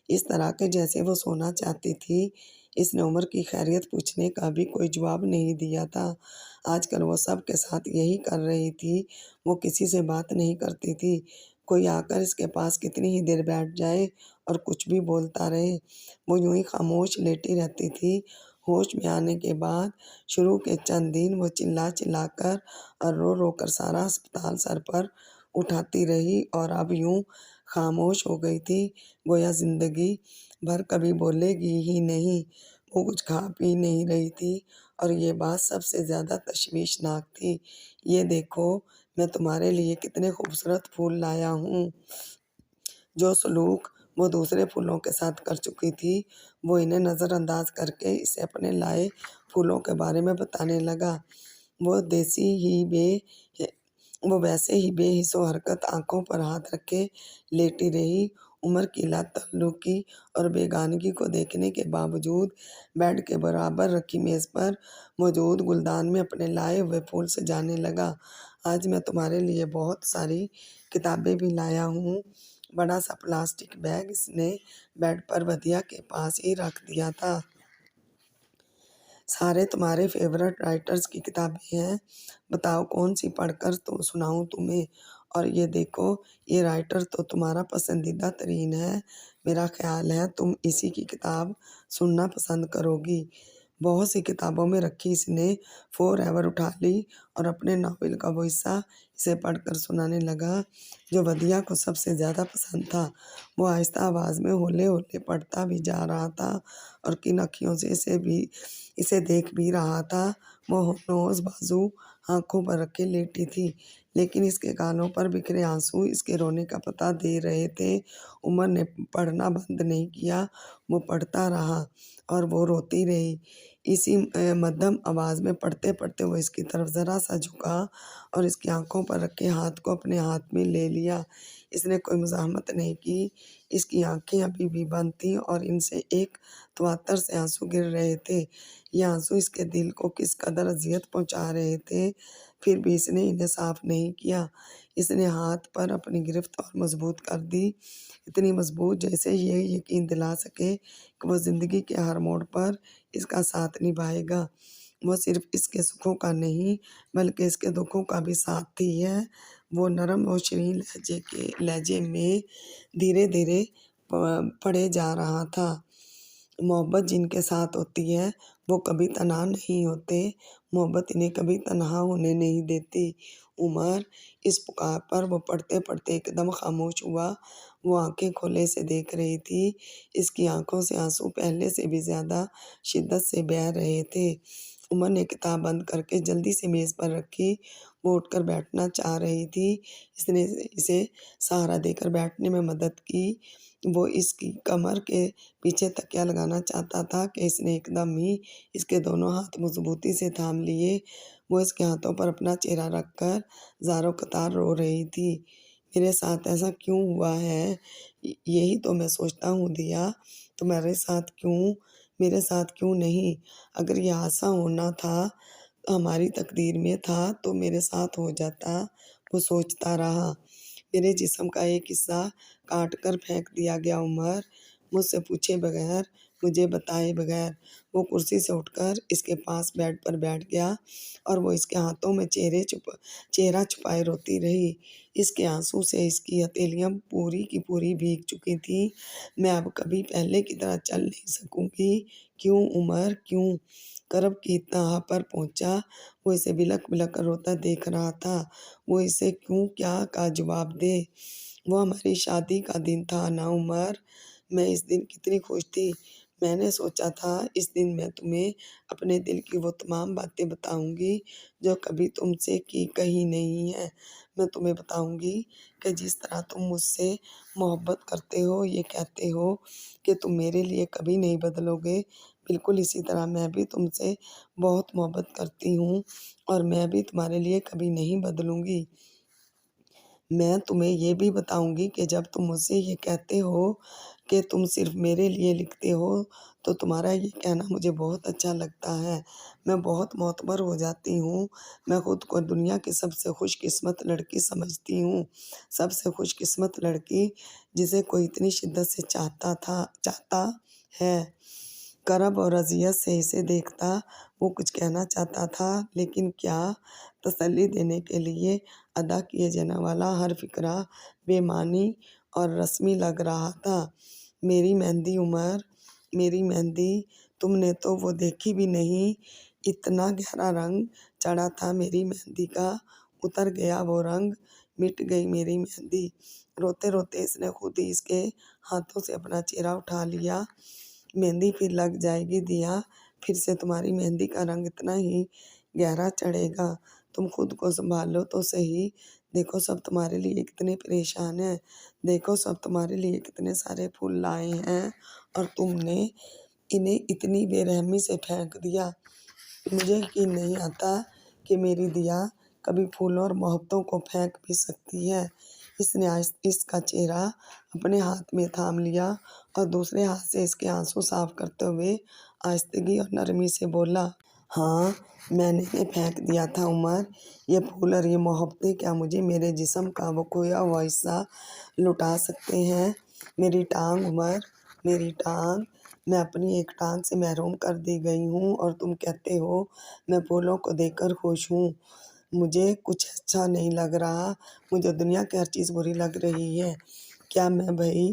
اس طرح کہ جیسے وہ سونا چاہتی تھی۔ اس نے عمر کی خیریت پوچھنے کا بھی کوئی جواب نہیں دیا تھا۔ آج کل وہ سب کے ساتھ یہی کر رہی تھی، وہ کسی سے بات نہیں کرتی تھی۔ کوئی آ کر اس کے پاس کتنی ہی دیر بیٹھ جائے اور کچھ بھی بولتا رہے، وہ یوں ہی خاموش لیٹی رہتی تھی۔ ہوش میں آنے کے بعد شروع کے چند دن وہ چلا چلا کر اور رو رو کر سارا ہسپتال سر پر اٹھاتی رہی، اور اب یوں خاموش ہو گئی تھی گویا زندگی بھر کبھی بولے گی ہی نہیں۔ وہ کچھ کھا پی نہیں رہی تھی، اور یہ بات سب سے زیادہ تشویشناک تھی۔ یہ دیکھو، میں تمہارے لیے کتنے خوبصورت پھول لایا ہوں۔ جو سلوک وہ دوسرے پھولوں کے ساتھ کر چکی تھی، وہ انہیں نظر انداز کر کے اسے اپنے لائے پھولوں کے بارے میں بتانے لگا۔ وہ ویسے ہی بے حس و حرکت آنکھوں پر ہاتھ رکھے لیٹی رہی۔ عمر کی لا تعلقی اور بیگانگی کو دیکھنے کے باوجود بیڈ کے برابر رکھی میز پر موجود گلدان میں اپنے لائے ہوئے پھول سجانے لگا۔ آج میں تمہارے لیے بہت ساری کتابیں بھی لایا ہوں۔ بڑا سا پلاسٹک بیگ اس نے بیڈ پر بدیہہ کے پاس ہی رکھ دیا تھا۔ سارے تمہارے فیورٹ رائٹرز کی کتابیں ہیں، بتاؤ کون سی پڑھ کر سناؤں تمہیں؟ اور یہ دیکھو، یہ رائٹر تو تمہارا پسندیدہ ترین ہے، میرا خیال ہے تم اسی کی کتاب سننا پسند کرو گی۔ بہت سی کتابوں میں رکھی اس نے فور ایور اٹھا لی اور اپنے ناول کا وہ حصہ اسے پڑھ کر سنانے لگا جو ودیا کو سب سے زیادہ پسند تھا۔ وہ آہستہ آواز میں ہولے ہولے پڑھتا بھی جا رہا تھا اور کن اکھیوں سے اسے دیکھ بھی رہا تھا۔ وہ ہونوز بازو آنکھوں پر رکھے لیٹی تھی، لیکن اس کے گالوں پر بکھرے آنسو اس کے رونے کا پتہ دے رہے تھے۔ عمر نے پڑھنا بند نہیں کیا، وہ پڑھتا رہا اور وہ روتی رہی۔ اسی مدھم آواز میں پڑھتے پڑھتے وہ اس کی طرف ذرا سا جھکا اور اس کی آنکھوں پر رکھے ہاتھ کو اپنے ہاتھ میں لے لیا۔ اس نے کوئی مزاحمت نہیں کی۔ اس کی آنکھیں ابھی بھی بند تھیں اور ان سے ایک تواتر سے آنسو گر رہے تھے۔ یہ آنسو اس کے دل کو کس قدر اذیت پہنچا رہے تھے، پھر بھی اس نے انہیں صاف نہیں کیا۔ اس نے ہاتھ پر اپنی گرفت اور مضبوط کر دی، اتنی مضبوط جیسے یہ یقین دلا سکے کہ وہ زندگی کے ہر موڑ پر اس کا ساتھ نبھائے گا۔ وہ صرف اس کے سکھوں کا نہیں بلکہ اس کے دکھوں کا بھی ساتھی ہے۔ وہ نرم و شیریں لہجے میں دھیرے دھیرے پڑھے جا رہا تھا۔ محبت جن کے ساتھ ہوتی ہے وہ کبھی تنہا نہیں ہوتے، محبت انہیں کبھی تنہا ہونے نہیں دیتی۔ عمر اس پکار پر وہ پڑھتے پڑھتے ایک دم خاموش ہوا۔ وہ آنکھیں کھولے سے دیکھ رہی تھی۔ اس کی آنکھوں سے آنسو پہلے سے بھی زیادہ شدت سے بہہ رہے تھے۔ عمر نے کتاب بند کر کے جلدی سے میز پر رکھی۔ وہ اٹھ کر بیٹھنا چاہ رہی تھی۔ اس نے اسے سہارا دے کر بیٹھنے میں مدد کی۔ وہ اس کی کمر کے پیچھے تکیہ لگانا چاہتا تھا کہ اس نے ایک دم ہی اس کے دونوں ہاتھ مضبوطی سے تھام لیے۔ وہ اس کے ہاتھوں پر اپنا چہرہ رکھ کر زاروں قطار رو رہی تھی۔ میرے ساتھ ایسا کیوں ہوا ہے؟ یہی تو میں سوچتا ہوں دیا، تمہارے ساتھ کیوں، میرے ساتھ کیوں نہیں؟ اگر یہ حادثہ ہونا تھا، ہماری تقدیر میں تھا تو میرے ساتھ ہو جاتا۔ وہ سوچتا رہا۔ میرے جسم کا ایک حصہ کاٹ کر پھینک دیا گیا عمر، مجھ سے پوچھے بغیر، مجھے بتائے بغیر۔ وہ کرسی سے اٹھ کر اس کے پاس بیڈ پر بیٹھ گیا اور وہ اس کے ہاتھوں میں چہرہ چھپائے روتی رہی۔ اس کے آنسو سے اس کی ہتھیلیاں پوری کی پوری بھیگ چکی تھیں۔ میں اب کبھی پہلے کی طرح چل نہیں سکوں گی۔ کیوں عمر، کیوں؟ کرب کی انتہا پر پہنچا۔ وہ اسے بلک بلک کر روتا دیکھ رہا تھا۔ وہ اسے کیوں کیا کا جواب دے؟ وہ ہماری شادی کا دن تھا نا عمر، میں اس دن کتنی خوش تھی۔ میں نے سوچا تھا اس دن میں تمہیں اپنے دل کی وہ تمام باتیں بتاؤں گی جو کبھی تم سے کہی نہیں ہیں۔ میں تمہیں بتاؤں گی کہ جس طرح تم مجھ سے محبت کرتے ہو، یہ کہتے ہو کہ تم میرے لیے کبھی نہیں بدلو گے، بالکل اسی طرح میں بھی تم سے بہت محبت کرتی ہوں اور میں بھی تمہارے لیے کبھی نہیں بدلوں گی۔ میں تمہیں یہ بھی بتاؤں گی کہ جب تم مجھ سے یہ کہتے ہو کہ تم صرف میرے لیے لکھتے ہو تو تمہارا یہ کہنا مجھے بہت اچھا لگتا ہے۔ میں بہت معتبر ہو جاتی ہوں۔ میں خود کو دنیا کی سب سے خوش قسمت لڑکی سمجھتی ہوں، سب سے خوش قسمت لڑکی جسے کوئی اتنی شدت سے چاہتا ہے۔ کرب اور اذیت سے اسے دیکھتا۔ وہ کچھ کہنا چاہتا تھا لیکن کیا؟ تسلی دینے کے لیے ادا کیے جانے والا ہر فقرہ بے معنی اور رسمی لگ رہا تھا۔ میری مہندی عمر، میری مہندی، تم نے تو وہ دیکھی بھی نہیں، اتنا گہرا رنگ چڑھا تھا میری مہندی کا، اتر گیا وہ رنگ، مٹ گئی میری مہندی۔ روتے روتے اس نے خود ہی اس کے ہاتھوں سے اپنا چہرہ اٹھا لیا۔ مہندی پھر لگ جائے گی دیا، پھر سے تمہاری مہندی کا رنگ اتنا ہی گہرا چڑھے گا۔ تم خود کو سنبھالو تو صحیح، دیکھو سب تمہارے لیے کتنے پریشان ہیں، دیکھو سب تمہارے لیے کتنے سارے پھول لائے ہیں اور تم نے انہیں اتنی بے رحمی سے پھینک دیا۔ مجھے یقین نہیں آتا کہ میری دیا کبھی پھولوں اور محبتوں کو پھینک بھی سکتی ہے۔ اس نے اس کا چہرہ اپنے ہاتھ میں تھام لیا اور دوسرے ہاتھ سے اس کے آنسو صاف کرتے ہوئے آہستگی اور نرمی سے بولا، ہاں میں نے انہیں پھینک دیا تھا عمر، یہ پھول اور یہ محبتیں کیا مجھے میرے جسم کا وہ کھویا ہوا حصہ لوٹا سکتے ہیں؟ میری ٹانگ عمر، میری ٹانگ، میں اپنی ایک ٹانگ سے محروم کر دی گئی ہوں اور تم کہتے ہو میں پھولوں کو دیکھ کر خوش ہوں۔ مجھے کچھ اچھا نہیں لگ رہا، مجھے دنیا کی ہر چیز بری لگ رہی ہے۔ کیا میں بھئی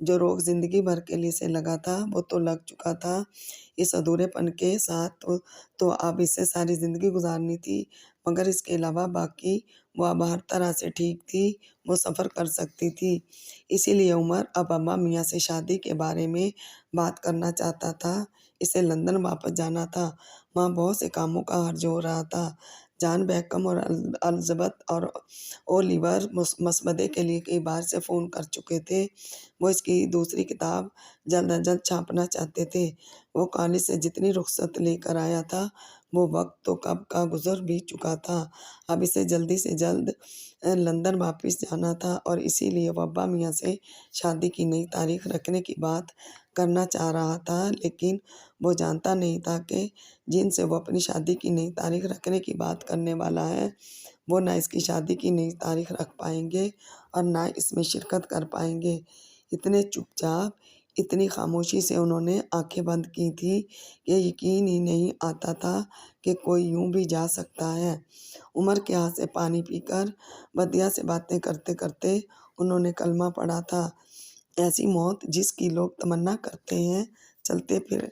جو روگ زندگی بھر کے لیے سے لگا تھا وہ تو لگ چکا تھا، اس ادھورے پن کے ساتھ تو اب اسے ساری زندگی گزارنی تھی، مگر اس کے علاوہ باقی وہ اب ہر طرح سے ٹھیک تھی، وہ سفر کر سکتی تھی۔ اسی لیے عمر اب اماں میاں سے شادی کے بارے میں بات کرنا چاہتا تھا۔ اسے لندن واپس جانا تھا، وہاں بہت سے کاموں کا حرج ہو رہا تھا۔ جان بیکم اور الزبتھ اور اولیور مسودے کے لیے کئی بار سے فون کر چکے تھے۔ وہ اس کی دوسری کتاب جلد از جلد چھاپنا چاہتے تھے۔ وہ کالج سے جتنی رخصت لے کر آیا تھا وہ وقت تو کب کا گزر بھی چکا تھا، اب اسے جلدی سے جلد لندن واپس جانا تھا، اور اسی لیے وہ ابا میاں سے شادی کی نئی تاریخ رکھنے کی بات کرنا چاہ رہا تھا، لیکن وہ جانتا نہیں تھا کہ جن سے وہ اپنی شادی کی نئی تاریخ رکھنے کی بات کرنے والا ہے وہ نہ اس کی شادی کی نئی تاریخ رکھ پائیں گے اور نہ اس میں شرکت کر پائیں گے۔ اتنے چپ چاپ، اتنی خاموشی سے انہوں نے آنکھیں بند کی تھیں کہ یقین ہی نہیں آتا تھا کہ کوئی یوں بھی جا سکتا ہے۔ عمر کے ہاتھ سے پانی پی کر بدیہا سے باتیں کرتے کرتے انہوں نے کلمہ پڑھا تھا، ایسی موت جس کی لوگ تمنا کرتے ہیں، چلتے پھر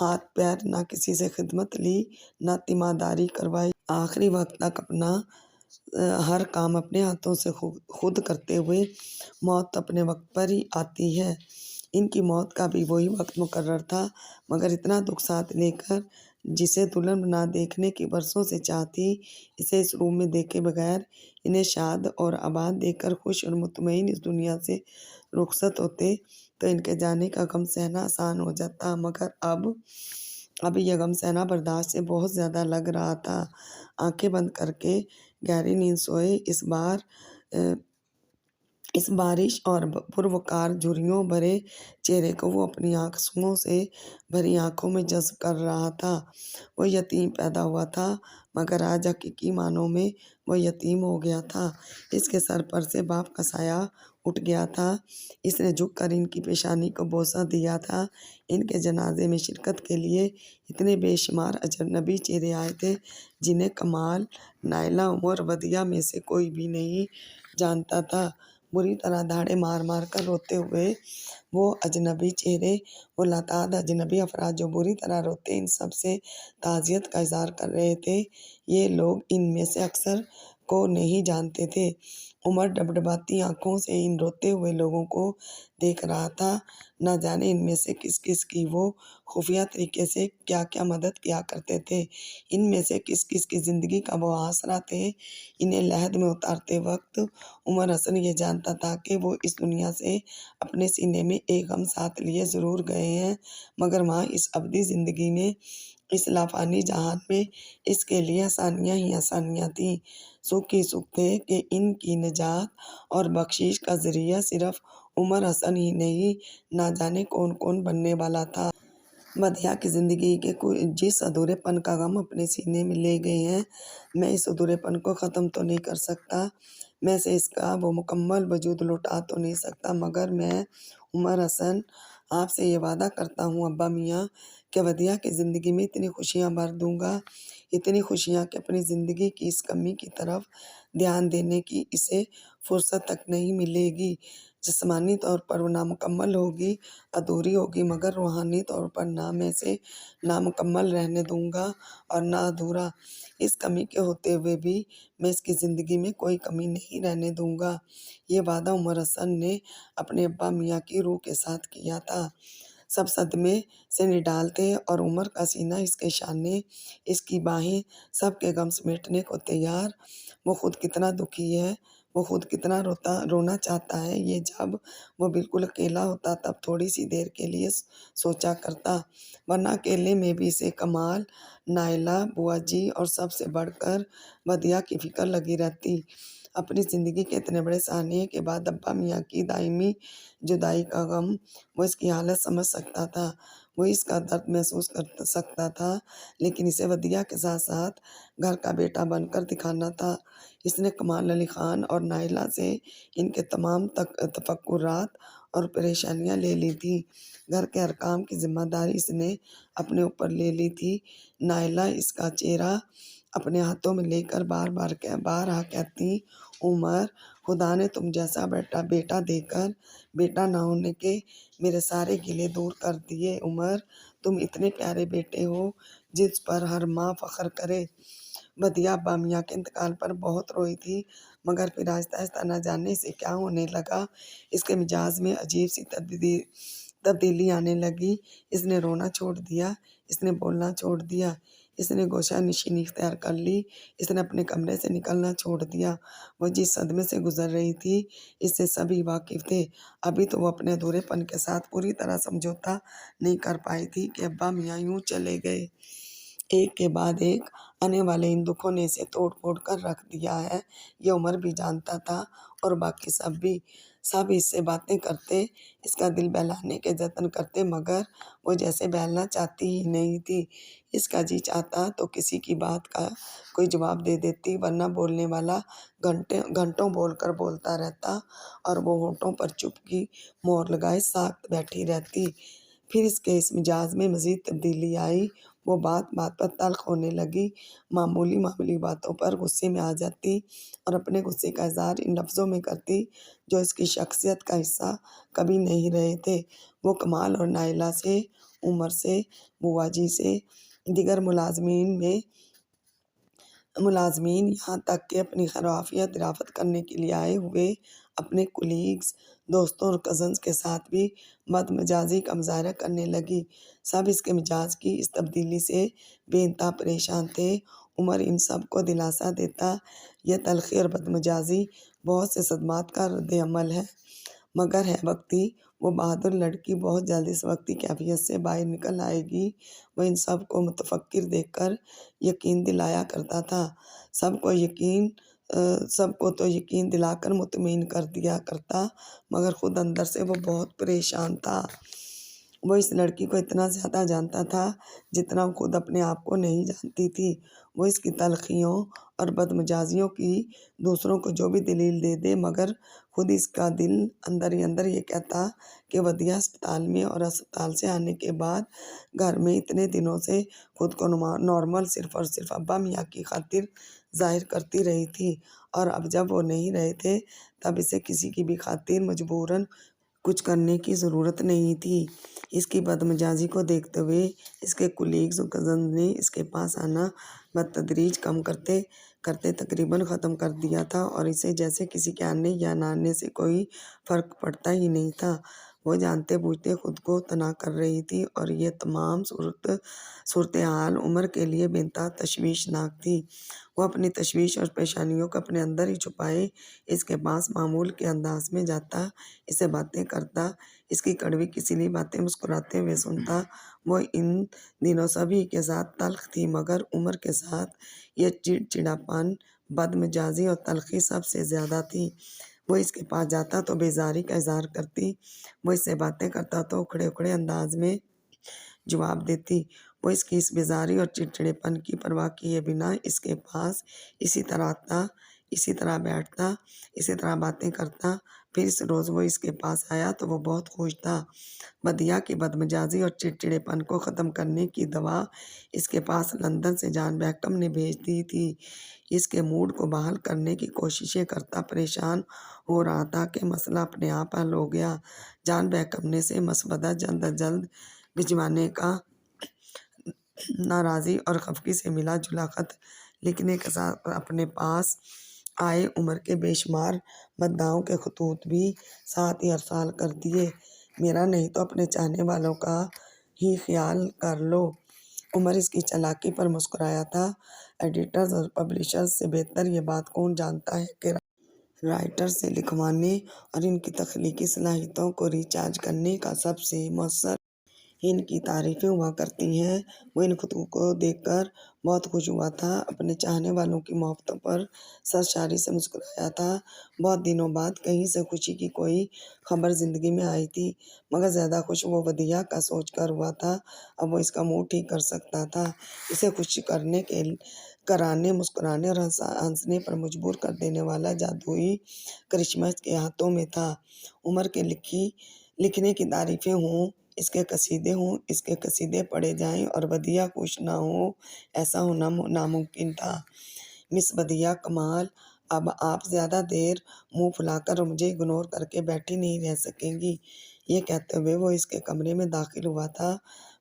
ہاتھ پیر، نہ کسی سے خدمت لی، نہ تیمارداری کروائی، آخری وقت تک اپنا ہر کام اپنے ہاتھوں سے خود کرتے ہوئے موت اپنے وقت پر ہی آتی ہے۔ ان کی موت کا بھی وہی وقت مقرر تھا، مگر اتنا دکھ ساتھ لے کر جسے دلہن نہ دیکھنے کی برسوں سے چاہ تھی، اسے اس روم میں دیکھے بغیر انہیں شاد اور آباد دیکھ کر خوش اور مطمئن اس دنیا سے رخصت ہوتے تو ان کے جانے کا غم سہنا آسان ہو جاتا، مگر اب یہ غم سہنا برداشت سے بہت زیادہ لگ رہا تھا۔ آنکھیں بند کر کے گہری نیند سوئے اس بارش اور پروقار جھریوں بھرے چہرے کو وہ اپنی آنسوؤں سے بھری آنکھوں میں جذب کر رہا تھا۔ وہ یتیم پیدا ہوا تھا، مگر آج حقیقی معنوں میں وہ یتیم ہو گیا تھا۔ اس کے سر پر سے باپ کا سایہ اٹھ گیا تھا، اس نے جھک کر ان کی پیشانی کو بوسہ دیا تھا۔ ان کے جنازے میں شرکت کے لیے اتنے بے شمار اجنبی چہرے آئے تھے جنہیں کمال، نائلہ، عمر، بدیہا میں سے کوئی بھی نہیں جانتا تھا۔ بری طرح دھاڑے مار مار کر روتے ہوئے وہ اجنبی چہرے، وہ لاتعداد اجنبی افراد جو بری طرح روتے ان سب سے تعزیت کا اظہار کر رہے تھے، یہ لوگ ان میں سے اکثر کو نہیں جانتے تھے۔ عمر ڈبڈباتی آنکھوں سے ان روتے ہوئے لوگوں کو دیکھ رہا تھا، نہ جانے ان میں سے کس کس کی وہ خفیہ طریقے سے کیا کیا مدد کیا کرتے تھے، ان میں سے کس کس کی زندگی کا وہ آسرا تھے۔ انہیں لحد میں اتارتے وقت عمر حسن یہ جانتا تھا کہ وہ اس دنیا سے اپنے سینے میں ایک غم ساتھ لیے ضرور گئے ہیں، مگر وہاں اس ابدی زندگی میں، اس لافانی جہان میں اس کے لیے آسانیاں ہی آسانیاں تھیں، سکھ ہی سکھ تھے کہ ان کی نجات اور بخشش کا ذریعہ صرف عمر حسن ہی نہیں، نہ جانے کون کون بننے والا تھا۔ بدیہا کی زندگی کے جس ادھورے پن کا غم اپنے سینے میں لے گئے ہیں، میں اس ادھورے پن کو ختم تو نہیں کر سکتا، میں سے اس کا وہ مکمل وجود لوٹا تو نہیں سکتا، مگر میں عمر حسن آپ سے یہ وعدہ کرتا ہوں ابا میاں کہ بدیہا کی زندگی میں اتنی خوشیاں بھر دوں گا، اتنی خوشیاں کہ اپنی زندگی کی اس کمی کی طرف دھیان دینے کی اسے فرصت تک نہیں ملے گی۔ جسمانی طور پر وہ نامکمل ہوگی، ادھوری ہوگی، مگر روحانی طور پر نہ میں اسے نامکمل رہنے دوں گا اور نہ ادھورا۔ اس کمی کے ہوتے ہوئے بھی میں اس کی زندگی میں کوئی کمی نہیں رہنے دوں گا۔ یہ وعدہ عمر حسن نے اپنے ابا میاں کی روح کے ساتھ کیا تھا۔ سب صدمے سے نڈال تھے اور عمر کا سینہ، اس کے شانے، اس کی باہیں سب کے غم سمیٹنے کو تیار۔ وہ خود کتنا دکھی ہے، وہ خود کتنا رونا چاہتا ہے، یہ جب وہ بالکل اکیلا ہوتا تب تھوڑی سی دیر کے لیے سوچا کرتا، ورنہ اکیلے میں بھی اسے کمال، نائلہ، بوا جی اور سب سے بڑھ کر بدیہا کی فکر لگی رہتی۔ اپنی زندگی کے اتنے بڑے سانحے کے بعد ابا میاں کی دائمی جدائی کا غم، وہ اس کی حالت سمجھ سکتا تھا، وہ اس کا درد محسوس کر سکتا تھا، لیکن اسے بدیہا کے ساتھ ساتھ گھر کا بیٹا بن کر دکھانا تھا۔ اس نے کمال علی خان اور نائلہ سے ان کے تمام تفکرات اور پریشانیاں لے لی تھیں، گھر کے ہر کام کی ذمہ داری اس نے اپنے اوپر لے لی تھی۔ نائلہ اس کا چہرہ اپنے ہاتھوں میں لے کر بارہا کہتی، عمر خدا نے تم جیسا بیٹا دے کر بیٹا نہ ہونے کے میرے سارے گلے دور کر دیے۔ عمر تم اتنے پیارے بیٹے ہو جس پر ہر ماں فخر کرے۔ بدیہہ ابا میاں کے انتقال پر بہت روئی تھی، مگر پھر آہستہ آہستہ نہ جانے اسے کیا ہونے لگا، اس کے مزاج میں عجیب سی تبدیلی آنے لگی۔ اس نے رونا چھوڑ دیا، اس نے بولنا چھوڑ دیا، اس نے گوشہ نشینی اختیار کر لی، اس نے اپنے کمرے سے نکلنا چھوڑ دیا۔ وہ جس صدمے سے گزر رہی تھی اس سے سبھی واقف تھے۔ ابھی تو وہ اپنے ادھورے پن کے ساتھ پوری طرح سمجھوتا نہیں کر پائی تھی کہ ابا میاں یوں چلے گئے۔ ایک کے بعد ایک آنے والے ان دکھوں نے اسے توڑ پھوڑ کر رکھ دیا ہے، یہ عمر بھی جانتا تھا اور باقی سب بھی۔ سب اس سے باتیں کرتے، اس کا دل بہلانے کے جتن کرتے، مگر وہ جیسے بہلنا چاہتی ہی نہیں تھی۔ اس کا جی چاہتا تو کسی کی بات کا کوئی جواب دے دیتی، ورنہ بولنے والا گھنٹوں بول کر بولتا رہتا اور وہ ہونٹوں پر چپ کی مہر لگائے ساکت بیٹھی رہتی۔ پھر اس کے اس مزاج میں مزید تبدیلی آئی، وہ بات بات پر تلخ ہونے لگی، معمولی باتوں پر غصے میں آ جاتی اور اپنے غصے کا اظہار ان لفظوں میں کرتی جو اس کی شخصیت کا حصہ کبھی نہیں رہے تھے۔ وہ کمال اور نائلہ سے، عمر سے، بوا جی سے، دیگر ملازمین یہاں تک کہ اپنی خیریت دریافت کرنے کے لیے آئے ہوئے اپنے کولیگز، دوستوں اور کزنز کے ساتھ بھی بد مزاجی کا مظاہرہ کرنے لگی۔ سب اس کے مزاج کی اس تبدیلی سے بے انتہا پریشان تھے۔ عمر ان سب کو دلاسا دیتا، یہ تلخی اور بد مزاجی بہت سے صدمات کا رد عمل ہے، مگر ہے وقتی۔ وہ بہادر لڑکی بہت جلد اس وقتی کیفیت سے باہر نکل آئے گی۔ وہ ان سب کو متفکر دیکھ کر یقین دلایا کرتا تھا، سب کو تو یقین دلا کر مطمئن کر دیا کرتا، مگر خود اندر سے وہ بہت پریشان تھا۔ وہ اس لڑکی کو اتنا زیادہ جانتا تھا جتنا وہ خود اپنے آپ کو نہیں جانتی تھی۔ وہ اس کی تلخیوں اور بد مزاجیوں کی دوسروں کو جو بھی دلیل دے دے، مگر خود اس کا دل اندر ہی اندر یہ کہتا کہ بدیہہ اسپتال میں اور اسپتال سے آنے کے بعد گھر میں اتنے دنوں سے خود کو نارمل صرف اور صرف ابا میاں کی خاطر ظاہر کرتی رہی تھی، اور اب جب وہ نہیں رہے تھے تب اسے کسی کی بھی خاطر مجبوراً کچھ کرنے کی ضرورت نہیں تھی۔ اس کی بد مزاجی کو دیکھتے ہوئے اس کے کولیگز اور کزنز نے اس کے پاس آنا بتدریج کم کرتے کرتے تقریباً ختم کر دیا تھا، اور اسے جیسے کسی کے آنے یا نہ آنے سے کوئی فرق پڑتا ہی نہیں تھا۔ وہ جانتے بوجھتے خود کو تنہا کر رہی تھی، اور یہ تمام صورتحال عمر کے لیے بے انتہا تشویشناک تھی۔ وہ اپنی تشویش اور پریشانیوں کو اپنے اندر ہی چھپائے اس کے پاس معمول کے انداز میں جاتا، اس سے باتیں کرتا، اس کی کڑوی کسیلی باتیں مسکراتے ہوئے سنتا۔ وہ ان دنوں سبھی کے ساتھ تلخ تھی، مگر عمر کے ساتھ یہ چڑچڑاپن، بد مزاجی اور تلخی سب سے زیادہ تھی۔ وہ اس کے پاس جاتا تو بیزاری کا اظہار کرتی، وہ اس سے باتیں کرتا تو اکھڑے اکھڑے انداز میں جواب دیتی۔ وہ اس کی اس بیزاری اور چڑچڑے پن کی پرواہ کیے بنا اس کے پاس اسی طرح آتا، اسی طرح بیٹھتا، اسی طرح باتیں کرتا۔ پھر اس روز وہ اس کے پاس آیا تو وہ بہت خوش تھا۔ بدیہہ کی بد مزاجی اور چڑچڑے پن کو ختم کرنے کی دوا اس کے پاس لندن سے جان بیکم نے بھیج دی تھی۔ اس کے موڈ کو بحال کرنے کی کوششیں کرتا پریشان ہو رہا تھا کہ مسئلہ اپنے آپ حل ہو گیا۔ جان بیکم نے اسے مسودہ جلد از جلد بھجوانے کا ناراضی اور خفگی سے ملا جلا خط لکھنے کے ساتھ اپنے پاس آئے عمر کے بے شمار مداحوں کے خطوط بھی ساتھ ہی ارسال کر دیے۔ میرا نہیں تو اپنے چاہنے والوں کا ہی خیال کر لو۔ عمر اس کی چالاکی پر مسکرایا تھا۔ ایڈیٹرز اور پبلشرز سے بہتر یہ بات کون جانتا ہے کہ رائٹرز سے لکھوانے اور ان کی تخلیقی صلاحیتوں کو ریچارج کرنے کا سب سے مؤثر ان کی تعریفیں ہوا کرتی ہیں۔ وہ ان خطوط کو دیکھ کر بہت خوش ہوا تھا، اپنے چاہنے والوں کی محبتوں پر سرشاری سے مسکرایا تھا۔ بہت دنوں بعد کہیں سے خوشی کی کوئی خبر زندگی میں آئی تھی، مگر زیادہ خوش وہ بدیہہ کا سوچ کر ہوا تھا۔ اب وہ اس کا موڈ ٹھیک کر سکتا تھا، اسے خوش کرانے، مسکرانے اور ہنسنے پر مجبور کر دینے والا جادوئی کرشمہ اس کے ہاتھوں میں تھا۔ عمر کے لکھنے کی تعریفیں ہوں، اس کے قصیدے پڑھے جائیں اور بدیہہ خوش نہ ہو، ایسا ہونا ناممکن تھا۔ مس بدیہہ کمال اب آپ زیادہ دیر منہ پھلاکر اور مجھے اگنور کر کے بیٹھی نہیں رہ سکیں گی۔ یہ کہتے ہوئے وہ اس کے کمرے میں داخل ہوا تھا۔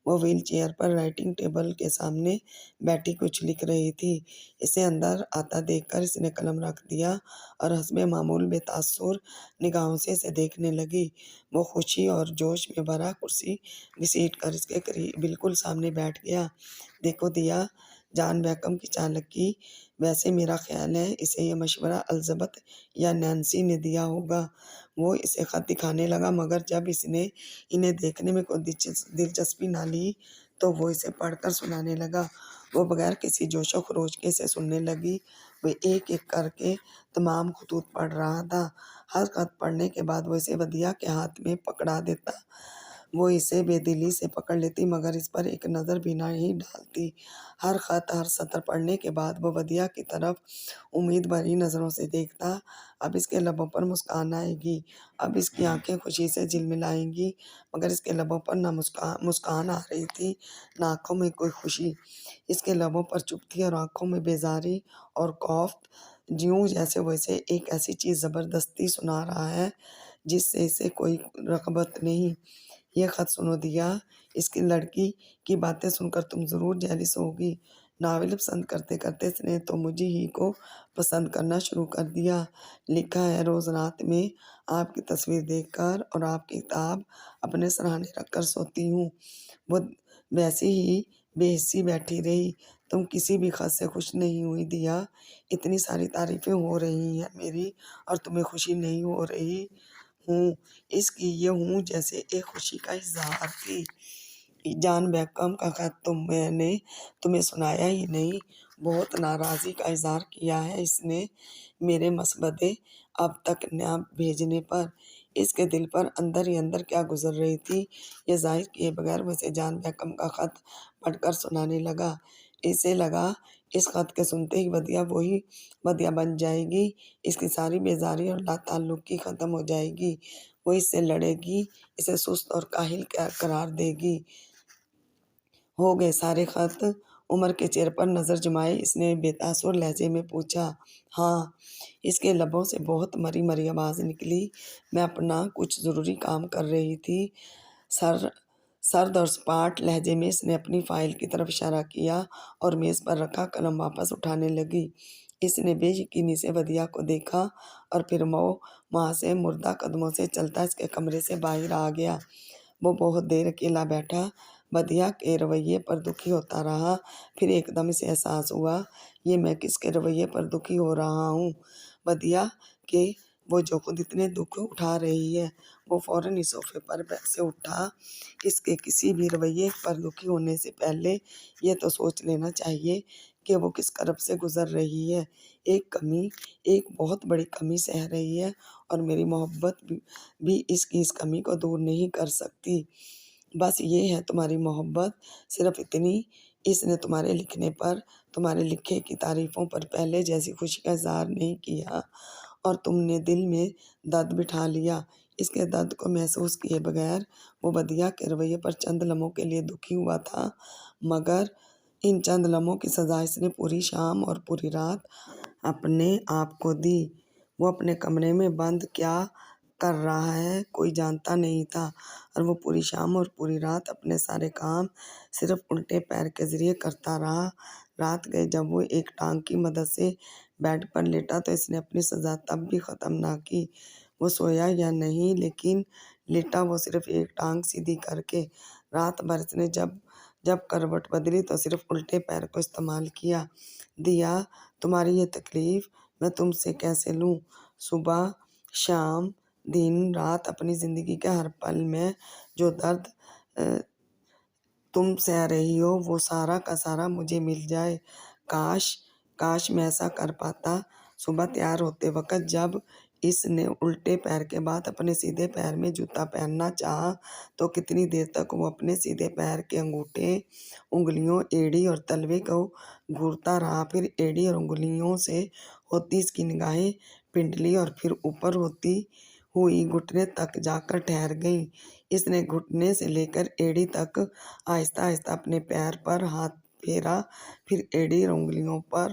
وہ وہیل چیئر پر رائٹنگ ٹیبل کے سامنے بیٹھی کچھ لکھ رہی تھی۔ اسے اندر آتا دیکھ کر اس نے قلم رکھ دیا اور حسب معمول بے تاثر نگاہوں سے اسے دیکھنے لگی۔ وہ خوشی اور جوش میں بھرا کرسی گھسیٹ کر اس کے قریب بالکل سامنے بیٹھ گیا۔ دیکھو دیا، جان بیکہم کی چالاکی، ویسے میرا خیال ہے اسے یہ مشورہ الزبتھ یا نینسی نے دیا ہوگا۔ وہ اسے خط دکھانے لگا، مگر جب اس نے انہیں دیکھنے میں کوئی دلچسپی نہ لی تو وہ اسے پڑھ کر سنانے لگا۔ وہ بغیر کسی جوش و خروش کے اسے سننے لگی۔ وہ ایک ایک کر کے تمام خطوط پڑھ رہا تھا۔ ہر خط پڑھنے کے بعد وہ اسے ودیا کے ہاتھ میں پکڑا دیتا۔ وہ اسے بے دلی سے پکڑ لیتی مگر اس پر ایک نظر بھی نہیں ڈالتی۔ ہر خط، ہر سطر پڑھنے کے بعد وہ ودیا کی طرف امید بھری نظروں سے دیکھتا۔ اب اس کے لبوں پر مسکان آئے گی، اب اس کی آنکھیں خوشی سے جھلملائیں گی، مگر اس کے لبوں پر نہ مسکان آ رہی تھی نہ آنکھوں میں کوئی خوشی۔ اس کے لبوں پر چپ تھی اور آنکھوں میں بیزاری اور خوف، یوں جیسے وہ اسے ایک ایسی چیز زبردستی سنا رہا ہے جس سے اسے کوئی رغبت نہیں۔ یہ خط سنو دیا، اس کی لڑکی کی باتیں سن کر تم ضرور جیلس ہوگی۔ ناول پسند کرتے کرتے اس نے تو مجھے ہی کو پسند کرنا شروع کر دیا۔ لکھا ہے روز رات میں آپ کی تصویر دیکھ کر اور آپ کی کتاب اپنے سرہانے رکھ کر سوتی ہوں۔ وہ ویسی ہی بے حسی بیٹھی رہی۔ تم کسی بھی خط سے خوش نہیں ہوئی دیا۔ اتنی ساری تعریفیں ہو رہی ہیں میری اور تمہیں خوشی نہیں ہو رہی۔ ہوں اس کی یہ ہوں جیسے ایک خوشی کا اظہار تھی۔ جان بیکہم کا خط تو میں نے تمہیں سنایا ہی نہیں، بہت ناراضی کا اظہار کیا ہے اس نے میرے مسودے اب تک نہ بھیجنے پر۔ اس کے دل پر اندر ہی اندر کیا گزر رہی تھی یہ ظاہر کیے بغیر وہ اسے جان بیکہم کا خط پڑھ کر سنانے لگا۔ اسے لگا اس خط کے سنتے ہی ودیا وہی ودیا بن جائے گی، اس کی ساری بیزاری اور لا تعلقی ختم ہو جائے گی، وہ اس سے لڑے گی، اسے سست اور کاہل قرار دے گی۔ ہو گئے سارے خط؟ عمر کے چہرے پر نظر جمائے اس نے بے تاثر لہجے میں پوچھا۔ ہاں، اس کے لبوں سے بہت مری مری آواز نکلی۔ میں اپنا کچھ ضروری کام کر رہی تھی۔ سرد اور سپاٹ لہجے میں اس نے اپنی فائل کی طرف اشارہ کیا اور میز پر رکھا قلم واپس اٹھانے لگی۔ اس نے بے یقینی سے ودیا کو دیکھا اور پھر وہ وہاں سے مردہ قدموں سے چلتا اس کے کمرے سے باہر آ گیا۔ وہ بہت دیر اکیلا بیٹھا، ودیا کے رویے پر دکھی ہوتا رہا۔ پھر ایک دم اسے احساس ہوا، یہ میں کس کے رویے پر دکھی ہو رہا ہوں؟ ودیا کے، وہ جو خود اتنے دکھ اٹھا رہی ہے۔ وہ فوراً اس صوفے پر سے اٹھا۔ اس کے کسی بھی رویے پر دکھی ہونے سے پہلے یہ تو سوچ لینا چاہیے کہ وہ کس کرب سے گزر رہی ہے۔ ایک کمی، ایک بہت بڑی کمی سہ رہی ہے اور میری محبت بھی اس کی اس کمی کو دور نہیں کر سکتی۔ بس یہ ہے تمہاری محبت، صرف اتنی۔ اس نے تمہارے لکھنے پر، تمہارے لکھے کی تعریفوں پر پہلے جیسی خوشی کا اظہار نہیں کیا اور تم نے دل میں درد بٹھا لیا۔ اس کے درد کو محسوس کیے بغیر وہ ودیا کے رویے پر چند لمحوں کے لیے دکھی ہوا تھا، مگر ان چند لمحوں کی سزا اس نے پوری شام اور پوری رات اپنے آپ کو دی۔ وہ اپنے کمرے میں بند کیا کر رہا ہے کوئی جانتا نہیں تھا اور وہ پوری شام اور پوری رات اپنے سارے کام صرف الٹے پیر کے ذریعے کرتا رہا۔ رات گئے جب وہ ایک ٹانگ کی مدد سے بیڈ پر لیٹا تو اس نے اپنی سزا تب بھی ختم نہ کی۔ وہ سویا یا نہیں، لیکن لیٹا وہ صرف ایک ٹانگ سیدھی کر کے۔ رات بھر اس نے جب کروٹ بدلی تو صرف الٹے پیر کو استعمال کیا۔ دیا، تمہاری یہ تکلیف میں تم سے کیسے لوں؟ صبح، شام، دن، رات، اپنی زندگی کے ہر پل میں جو درد تم سہ رہی ہو وہ سارا کا سارا مجھے مل جائے۔ کاش میں ایسا کر پاتا۔ صبح تیار ہوتے وقت جب اس نے الٹے پیر کے بعد اپنے سیدھے پیر میں جوتا پہننا چاہا تو کتنی دیر تک وہ اپنے سیدھے پیر کے انگوٹھے، انگلیوں، ایڑی اور تلوے کو گھورتا رہا۔ پھر ایڑی اور انگلیوں سے ہوتی اس کی نگاہیں پنڈلی اور پھر اوپر ہوتی ہوئی گھٹنے تک جا کر ٹھہر گئیں۔ اس نے گھٹنے سے لے کر ایڑی تک آہستہ آہستہ اپنے پیر پر ہاتھ پھیرا، پھر ایڑی اور انگلیوں پر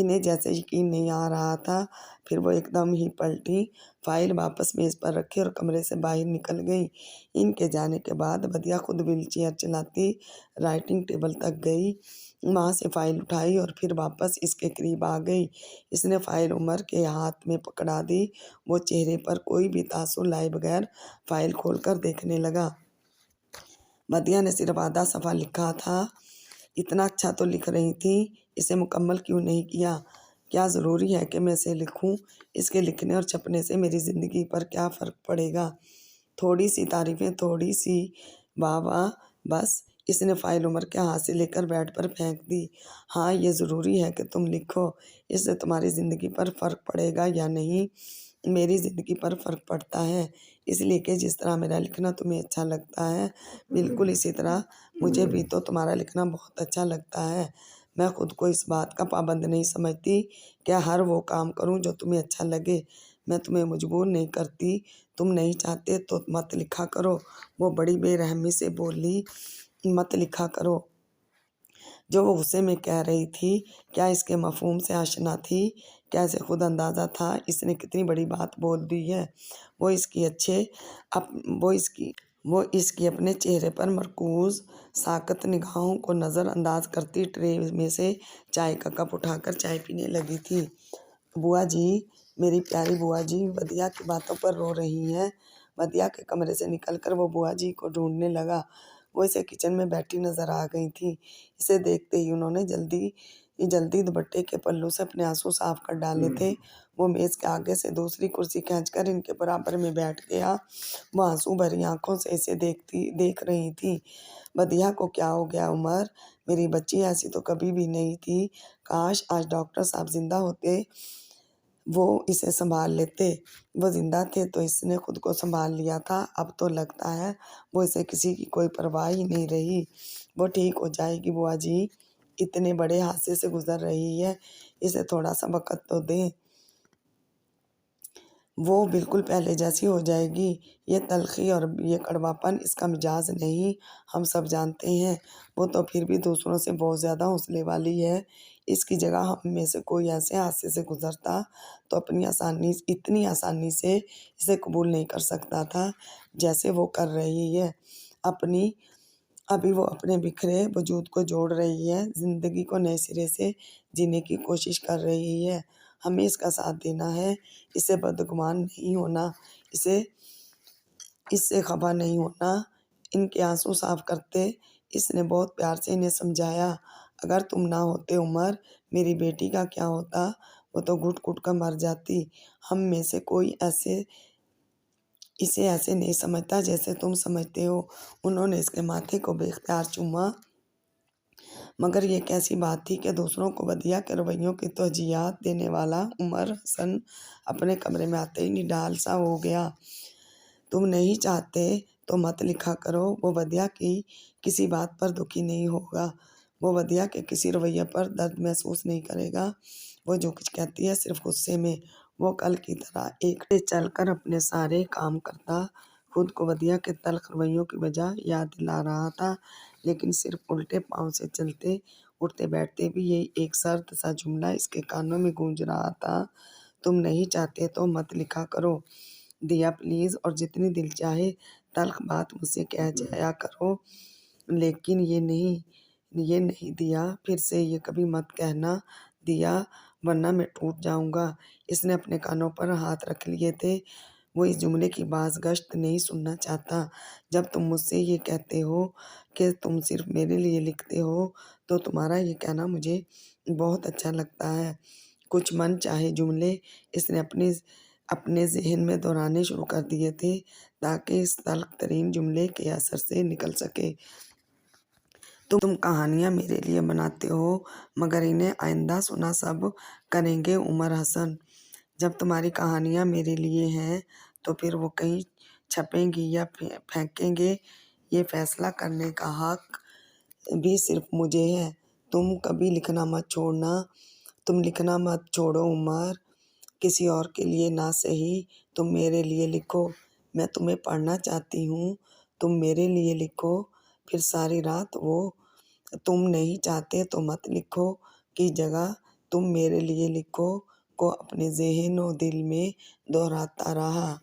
انہیں جیسے یقین نہیں آ رہا تھا، پھر وہ ایک دم ہی پلٹی، فائل واپس میز پر رکھی اور کمرے سے باہر نکل گئیں۔ ان کے جانے کے بعد بدیا خود وہیل چیئر چلاتی رائٹنگ ٹیبل تک گئی، وہاں سے فائل اٹھائی اور پھر واپس اس کے قریب آ گئی۔ اس نے فائل عمر کے ہاتھ میں پکڑا دی۔ وہ چہرے پر کوئی بھی تاثر لائے بغیر فائل کھول کر دیکھنے لگا۔ بدیا نے صرف آدھا صفحہ لکھا تھا۔ اتنا اچھا تو لکھ رہی تھی، اسے مکمل کیوں نہیں کیا؟ کیا ضروری ہے کہ میں اسے لکھوں؟ اس کے لکھنے اور چھپنے سے میری زندگی پر کیا فرق پڑے گا؟ تھوڑی سی تعریفیں، تھوڑی سی واہ واہ، بس۔ اس نے فائل عمر کے ہاتھ سے لے کر بیڈ پر پھینک دی۔ ہاں، یہ ضروری ہے کہ تم لکھو۔ اس سے تمہاری زندگی پر فرق پڑے گا یا نہیں؟ میری زندگی پر فرق پڑتا ہے، اس لیے کہ جس طرح میرا لکھنا تمہیں اچھا لگتا ہے، بالکل اسی طرح مجھے بھی تو تمہارا لکھنا بہت اچھا لگتا ہے۔ میں خود کو اس بات کا پابند نہیں سمجھتی کہ ہر وہ کام کروں جو تمہیں اچھا لگے۔ میں تمہیں مجبور نہیں کرتی، تم نہیں چاہتے تو مت لکھا کرو۔ وہ بڑی بے رحمی سے بولی، مت لکھا کرو۔ جو وہ غصے میں کہہ رہی تھی، کیا اس کے مفہوم سے آشنا تھی؟ کیا اسے خود اندازہ تھا اس نے کتنی بڑی بات بول دی ہے؟ وہ اس کی اپنے چہرے پر مرکوز ساکت نگاہوں کو نظر انداز کرتی ٹرے میں سے چائے کا کپ اٹھا کر چائے پینے لگی تھی۔ بوا جی، میری پیاری بوا جی بدیا کی باتوں پر رو رہی ہیں۔ بدیا کے کمرے سے نکل کر وہ بوا جی کو ڈھونڈنے لگا۔ وہ اسے کچن میں بیٹھی نظر آ گئی تھیں۔ اسے دیکھتے ہی انہوں نے جلدی دوپٹے کے پلو سے اپنے آنسو صاف کر ڈالے تھے۔ وہ میز کے آگے سے دوسری کرسی کھینچ کر ان کے برابر میں بیٹھ گیا۔ وہ آنسو بھری آنکھوں سے اسے دیکھ رہی تھی۔ بدیا کو کیا ہو گیا عمر؟ میری بچی ایسی تو کبھی بھی نہیں تھی۔ کاش آج ڈاکٹر صاحب زندہ ہوتے، وہ اسے سنبھال لیتے۔ وہ زندہ تھے تو اس نے خود کو سنبھال لیا تھا، اب تو لگتا ہے وہ اسے کسی کی کوئی پرواہ ہی نہیں رہی۔ وہ ٹھیک ہو جائے گی بوا جی، اتنے بڑے حادثے سے گزر رہی ہے، اسے تھوڑا سا وقت تو دیں۔ وہ بالکل پہلے جیسی ہو جائے گی۔ یہ تلخی اور یہ کڑواپن اس کا مزاج نہیں، ہم سب جانتے ہیں۔ وہ تو پھر بھی دوسروں سے بہت زیادہ حوصلے والی ہے۔ اس کی جگہ ہم میں سے کوئی ایسے حادثے سے گزرتا تو اتنی آسانی سے اسے قبول نہیں کر سکتا تھا جیسے وہ کر رہی ہے۔ ابھی وہ اپنے بکھرے وجود کو جوڑ رہی ہے، زندگی کو نئے سرے سے جینے کی کوشش کر رہی ہے۔ ہمیں اس کا ساتھ دینا ہے، اسے بدگمان نہیں ہونا، اس سے خفا نہیں ہونا۔ ان کے آنسو صاف کرتے اس نے بہت پیار سے انہیں سمجھایا، اگر تم نہ ہوتے عمر، میری بیٹی کا کیا ہوتا؟ وہ تو گھٹ گھٹ کر مر جاتی۔ ہم میں سے کوئی اسے ایسے نہیں سمجھتا جیسے تم سمجھتے ہو۔ انہوں نے اس کے ماتھے کو بے اختیار چوما۔ مگر یہ کیسی بات تھی کہ دوسروں کو بدیا کے رویوں کی توجیہات دینے والا عمر حسن اپنے کمرے میں آتے ہی نڈال سا ہو گیا۔ تم نہیں چاہتے تو مت لکھا کرو۔ وہ بدیا کی کسی بات پر دکھی نہیں ہوگا، وہ بدیا کے کسی رویے پر درد محسوس نہیں کرے گا۔ وہ جو کچھ کہتی ہے صرف غصے میں۔ وہ کل کی طرح ایکٹے چل کر اپنے سارے کام کرتا، خود کو بدیا کے تلخ رویوں کی وجہ یاد دلا رہا تھا، لیکن صرف الٹے پاؤں سے چلتے اٹھتے بیٹھتے بھی یہی ایک سرد سا جملہ اس کے کانوں میں گونج رہا تھا، تم نہیں چاہتے تو مت لکھا کرو۔ دیا پلیز، اور جتنی دل چاہے تلخ بات مجھ سے کہہ جایا کرو، لیکن یہ نہیں دیا، پھر سے یہ کبھی مت کہنا دیا، ورنہ میں ٹوٹ جاؤں گا۔ اس نے اپنے کانوں پر ہاتھ رکھ لیے تھے۔ وہ اس جملے کی باز گشت نہیں سننا چاہتا۔ جب تم مجھ سے یہ کہتے ہو کہ تم صرف میرے لیے لکھتے ہو تو تمہارا یہ کہنا مجھے بہت اچھا لگتا ہے۔ کچھ من چاہے جملے اس نے اپنے ذہن میں دہرانے شروع کر دیے تھے تاکہ اس تلخ ترین جملے کے اثر سے نکل سکے۔ تم کہانیاں میرے لیے بناتے ہو، مگر انہیں آئندہ سنا سب کریں گے عمر حسن۔ جب تمہاری کہانیاں میرے لیے ہیں تو پھر وہ کہیں چھپیں گی یا پھینکیں گے، یہ فیصلہ کرنے کا حق بھی صرف مجھے ہے۔ تم لکھنا مت چھوڑو عمر، کسی اور کے لیے نہ سہی، تم میرے لیے لکھو۔ میں تمہیں پڑھنا چاہتی ہوں، تم میرے لیے لکھو۔ پھر ساری رات وہ تم نہیں چاہتے تو مت لکھو کی جگہ تم میرے لیے لکھو کو اپنے ذہن و دل میں دہراتا رہا۔